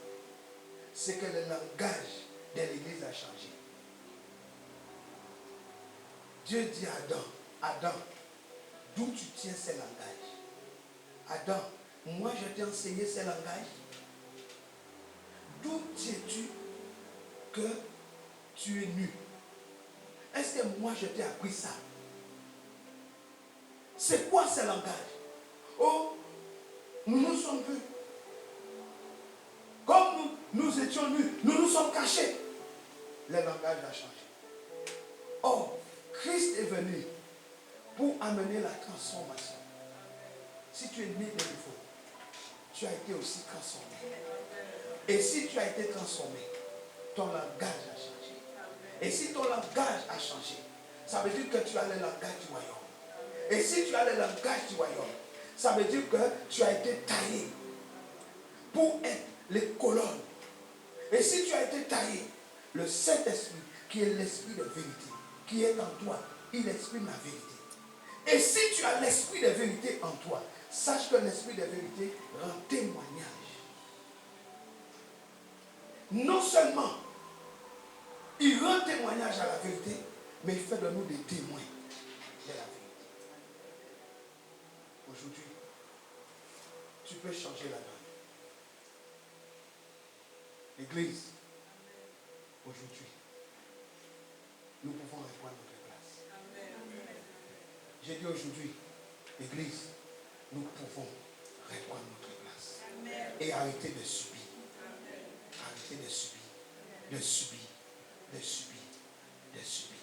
c'est que le langage de l'église a changé. Dieu dit à Adam, Adam, d'où tu tiens ces langages? Adam, moi je t'ai enseigné ces langages. D'où tiens-tu que tu es nu? Est-ce que moi je t'ai appris ça? C'est quoi ces langages? Oh, nous nous sommes vus. Comme nous étions nus, nous nous sommes cachés. Le langage a changé. Or, Christ est venu pour amener la transformation. Si tu es né de nouveau, tu as été aussi transformé. Et si tu as été transformé, ton langage a changé. Et si ton langage a changé, ça veut dire que tu as le langage du royaume. Et si tu as le langage du royaume, ça veut dire que tu as été taillé pour être les colonnes. Et si tu as été taillé, le Saint-Esprit, qui est l'esprit de vérité, qui est en toi, il exprime la vérité. Et si tu as l'esprit de vérité en toi, sache que l'esprit de vérité rend témoignage. Non seulement il rend témoignage à la vérité, mais il fait de nous des témoins de la vérité. Aujourd'hui, tu peux changer la donne. L'église, aujourd'hui, nous pouvons reprendre notre place. J'ai dit aujourd'hui, l'église, nous pouvons reprendre notre place. Et arrêter de subir. Arrêter de subir. De subir. De subir. De subir.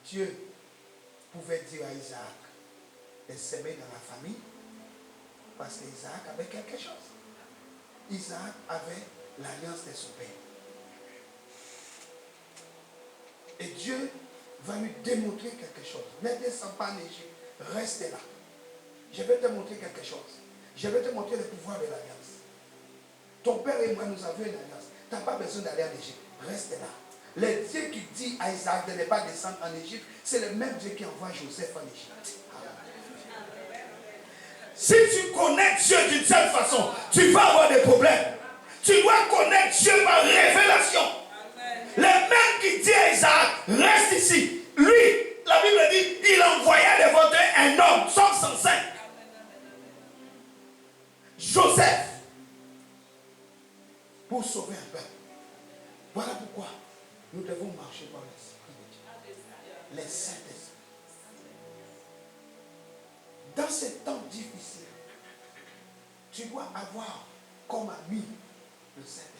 Dieu pouvait dire à Isaac de s'aimer dans la famille parce qu'Isaac avait quelque chose. Isaac avait l'alliance de son père. Et Dieu va lui démontrer quelque chose. Ne descends pas en Égypte. Reste là. Je vais te montrer quelque chose. Je vais te montrer le pouvoir de l'alliance. Ton père et moi, nous avons une alliance. Tu n'as pas besoin d'aller en Égypte. Reste là. Le Dieu qui dit à Isaac de ne pas descendre en Égypte, c'est le même Dieu qui envoie Joseph en Égypte. Si tu connais Dieu d'une seule façon, tu vas avoir des problèmes. Tu dois connaître Dieu par révélation. Le même qui dit à Isaac, reste ici. Lui, la Bible dit, il envoya devant eux un homme, Somme 105. Joseph, pour sauver un peuple. Voilà pourquoi nous devons marcher par l'Esprit de Dieu. Les Saint-Esprit. Dans ces temps difficiles, tu dois avoir comme ami le Saint-Esprit.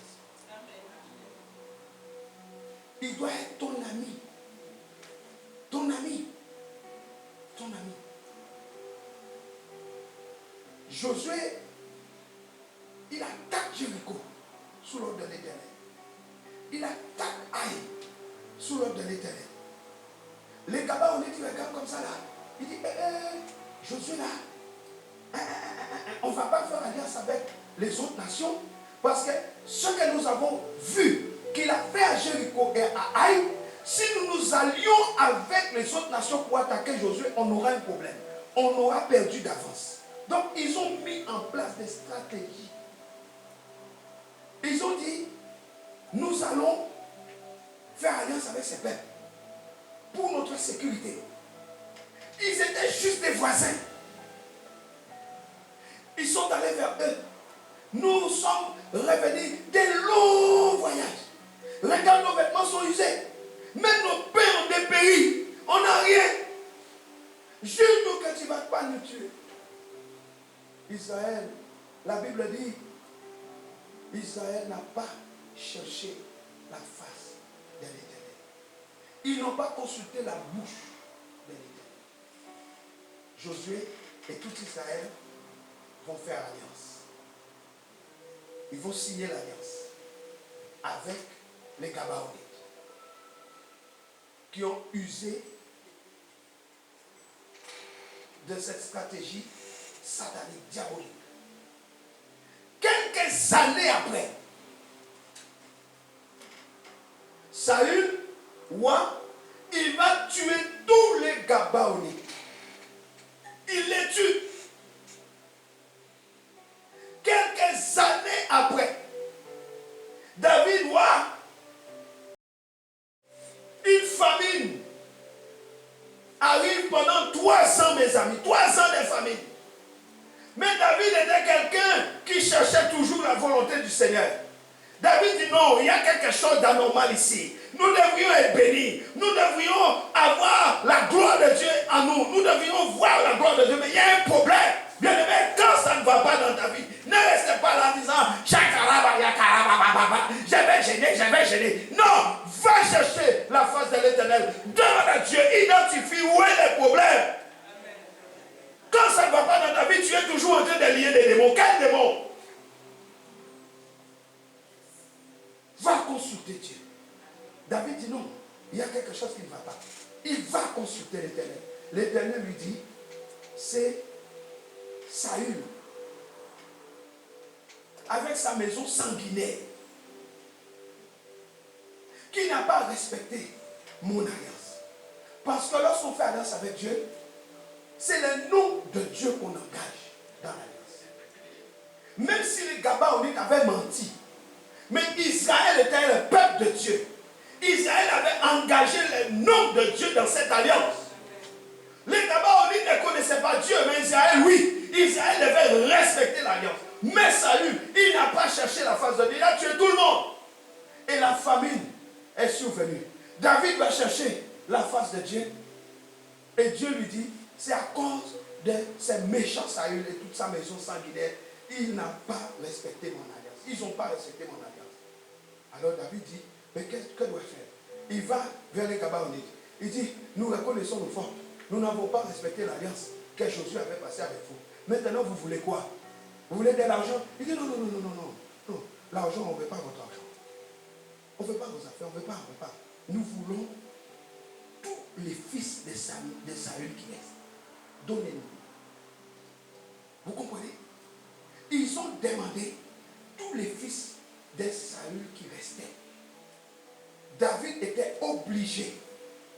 Il doit être ton ami. Ton ami. Ton ami. Josué, il attaque Jéricho sous l'ordre de l'Éternel. Il attaque Aïe sous l'ordre de l'Éternel. Les Gabaonites, tu regardes comme ça là. Il dit, Josué là, on ne va pas faire alliance avec les autres nations parce que ce que nous avons vu qu'il a fait à Jéricho et à Aïe, si nous nous allions avec les autres nations pour attaquer Josué, on aura un problème. On aura perdu d'avance. Donc ils ont mis en place des stratégies. Ils ont dit, nous allons faire alliance avec ces peuples pour notre sécurité. Ils étaient juste des voisins. Ils sont allés vers eux. Nous sommes revenus des longs voyages. Regarde, nos vêtements sont usés. Même nos pères ont dépéri. On n'a rien. Jure-nous que tu ne vas pas nous tuer. Israël, la Bible dit, Israël n'a pas cherché la face de l'Éternel. Ils n'ont pas consulté la bouche de l'Éternel. Josué et tout Israël vont faire alliance. Ils vont signer l'alliance avec les Gabaonites qui ont usé de cette stratégie satanique, diabolique. Quelques années après, Saül, roi, il va tuer tous les Gabaonites. Il les tue. Quelques années après, David voit une famine arrive pendant 3 ans, mes amis, 3 ans de famine. Mais David était quelqu'un qui cherchait toujours la volonté du Seigneur. David dit non, il y a quelque chose d'anormal ici. Nous devrions être bénis. Nous devrions avoir la gloire de Dieu en nous. Nous devrions voir la gloire de Dieu. Mais il y a un problème. Bien aimé, quand ça ne va pas dans ta vie, ne restez pas là en disant je vais gêner. Non, va chercher la face de l'Éternel. Demande à Dieu, identifie où est le problème. Quand ça ne va pas dans ta vie, tu es toujours en train de lier des démons. Quel démon? Va consulter Dieu. David dit non, il y a quelque chose qui ne va pas. Il va consulter l'Éternel. L'Éternel lui dit, c'est Saül, avec sa maison sanguinaire, qui n'a pas respecté mon alliance. Parce que lorsqu'on fait alliance avec Dieu, c'est le nom de Dieu qu'on engage dans l'alliance. Même si les Gabaonites avaient menti, mais Israël était le peuple de Dieu. Israël avait engagé le nom de Dieu dans cette alliance. Les Gabaonites ne connaissaient pas Dieu, mais Israël, oui. Israël devait respecter l'alliance. Mais Saül, il n'a pas cherché la face de Dieu. Il a tué tout le monde. Et la famine est survenue. David va chercher la face de Dieu. Et Dieu lui dit, c'est à cause de ces méchants Saül et toute sa maison sanguinaire. Il n'a pas respecté mon alliance. Ils n'ont pas respecté mon alliance. Alors David dit, mais que dois-je faire? Il va vers les Gabaonites. Il dit, nous reconnaissons nos fautes. Nous n'avons pas respecté l'alliance que Josué avait passée avec vous. Maintenant, vous voulez quoi? Vous voulez de l'argent? Il dit, non. L'argent, on ne veut pas votre argent. On ne veut pas vos affaires, on ne veut pas. Nous voulons tous les fils de Saül qui restent. Donnez-nous. Vous comprenez? Ils ont demandé tous les fils de Saül qui restaient. David était obligé,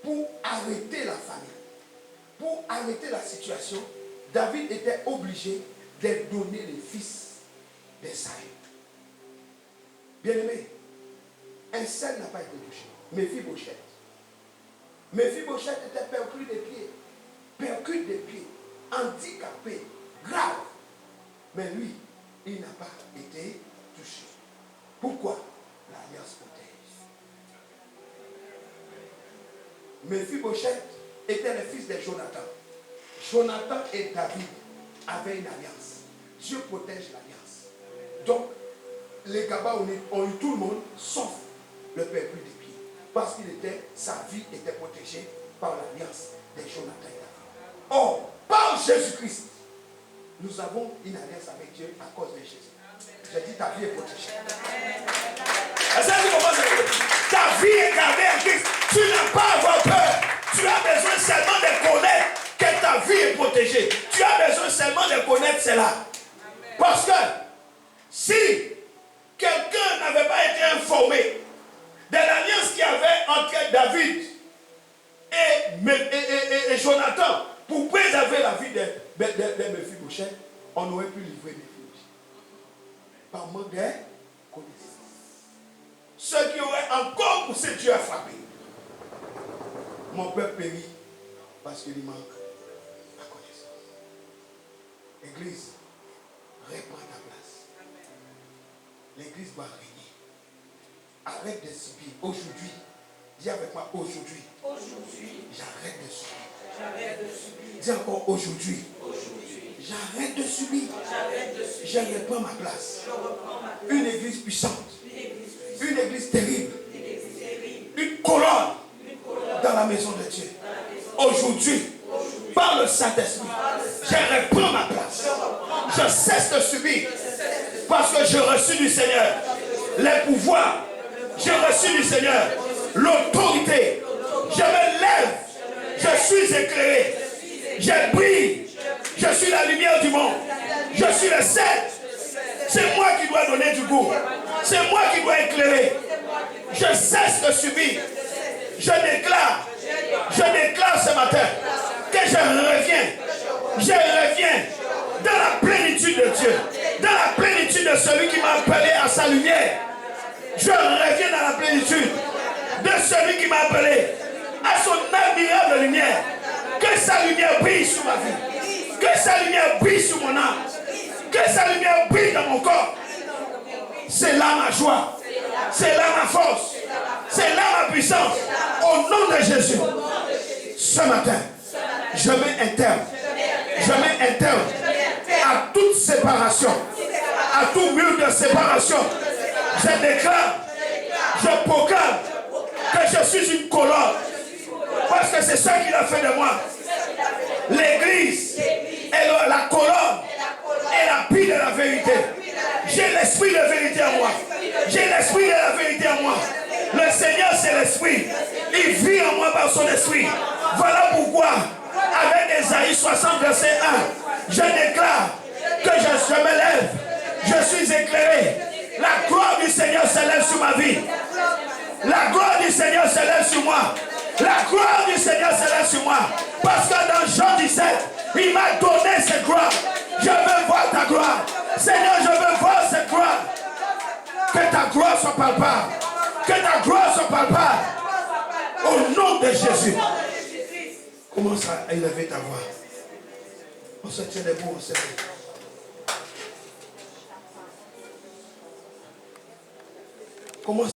pour arrêter la famine, pour arrêter la situation, David était obligé de donner les fils de Saül. Bien-aimé, un seul n'a pas été touché. Méphibosheth. Méphibosheth était perclus des pieds, handicapé, grave. Mais lui, il n'a pas été touché. Pourquoi? L'alliance protège. Méphibosheth était le fils de Jonathan. Jonathan et David avaient une alliance. Dieu protège l'alliance. Donc, les Gabaonites ont eu tout le monde, sauf le peuple des pieds. Parce sa vie était protégée par l'alliance de Jonathan et David. Or, par Jésus-Christ, nous avons une alliance avec Dieu à cause de Jésus. J'ai dit, ta vie est protégée. Ta vie est gardée en Christ. Tu n'as pas à avoir peur. Tu as besoin seulement de connaître que ta vie est protégée. Tu as besoin seulement de connaître cela. Parce que si quelqu'un n'avait pas été informé de l'alliance qu'il y avait entre David et Jonathan pour préserver la vie de Méphibosheth, on aurait pu livrer Méphibosheth par manque de connaissance. Ceux qui auraient encore poussé Dieu à frapper. Mon peuple périt parce qu'il manque la connaissance. Église, reprends ta place. L'église doit régner. Arrête de subir. Aujourd'hui, dis avec moi aujourd'hui. J'arrête de subir. Dis encore aujourd'hui. J'arrête de subir. Je reprends ma place. Une église puissante. Une église terrible. Une colonne maison de Dieu. Aujourd'hui, par le Saint-Esprit, je reprends ma place. Je cesse de subir parce que j'ai reçu du Seigneur les pouvoirs. J'ai reçu du Seigneur l'autorité. Je me lève. Je suis éclairé. Je brille. Je suis la lumière du monde. Je suis le sel. C'est moi qui dois donner du goût. C'est moi qui dois éclairer. Je cesse de subir. Je déclare ce matin que je reviens dans la plénitude de Dieu, dans la plénitude de celui qui m'a appelé à sa lumière. Je reviens dans la plénitude de celui qui m'a appelé à son admirable lumière. Que sa lumière brille sur ma vie, que sa lumière brille sur mon âme, que sa lumière brille dans mon corps. C'est là ma joie, c'est là ma force, c'est là ma puissance. Au nom de Jésus, ce matin, je mets un terme à toute séparation, à tout mur de séparation. Je déclare, je proclame que je suis une colonne, parce que c'est ça qu'il a fait de moi. L'église est la colonne et la pile de la vérité. J'ai l'esprit de vérité en moi. J'ai l'esprit de la vérité en moi. Le Seigneur, c'est l'esprit. Il vit en moi par son esprit. Voilà pourquoi, avec Ésaïe 60, verset 1, je déclare que je me lève. Je suis éclairé. La gloire du Seigneur s'élève sur ma vie. La gloire du Seigneur s'élève sur moi. La gloire du Seigneur s'élève sur moi. Parce que dans Jean 17, il m'a donné cette gloire. Je veux voir ta gloire. Seigneur, je veux voir cette gloire. Que ta gloire soit palpable. Que ta gloire soit palpable. Au nom de Jésus. Commence à élever ta voix. On se tient debout, on se tient. Commence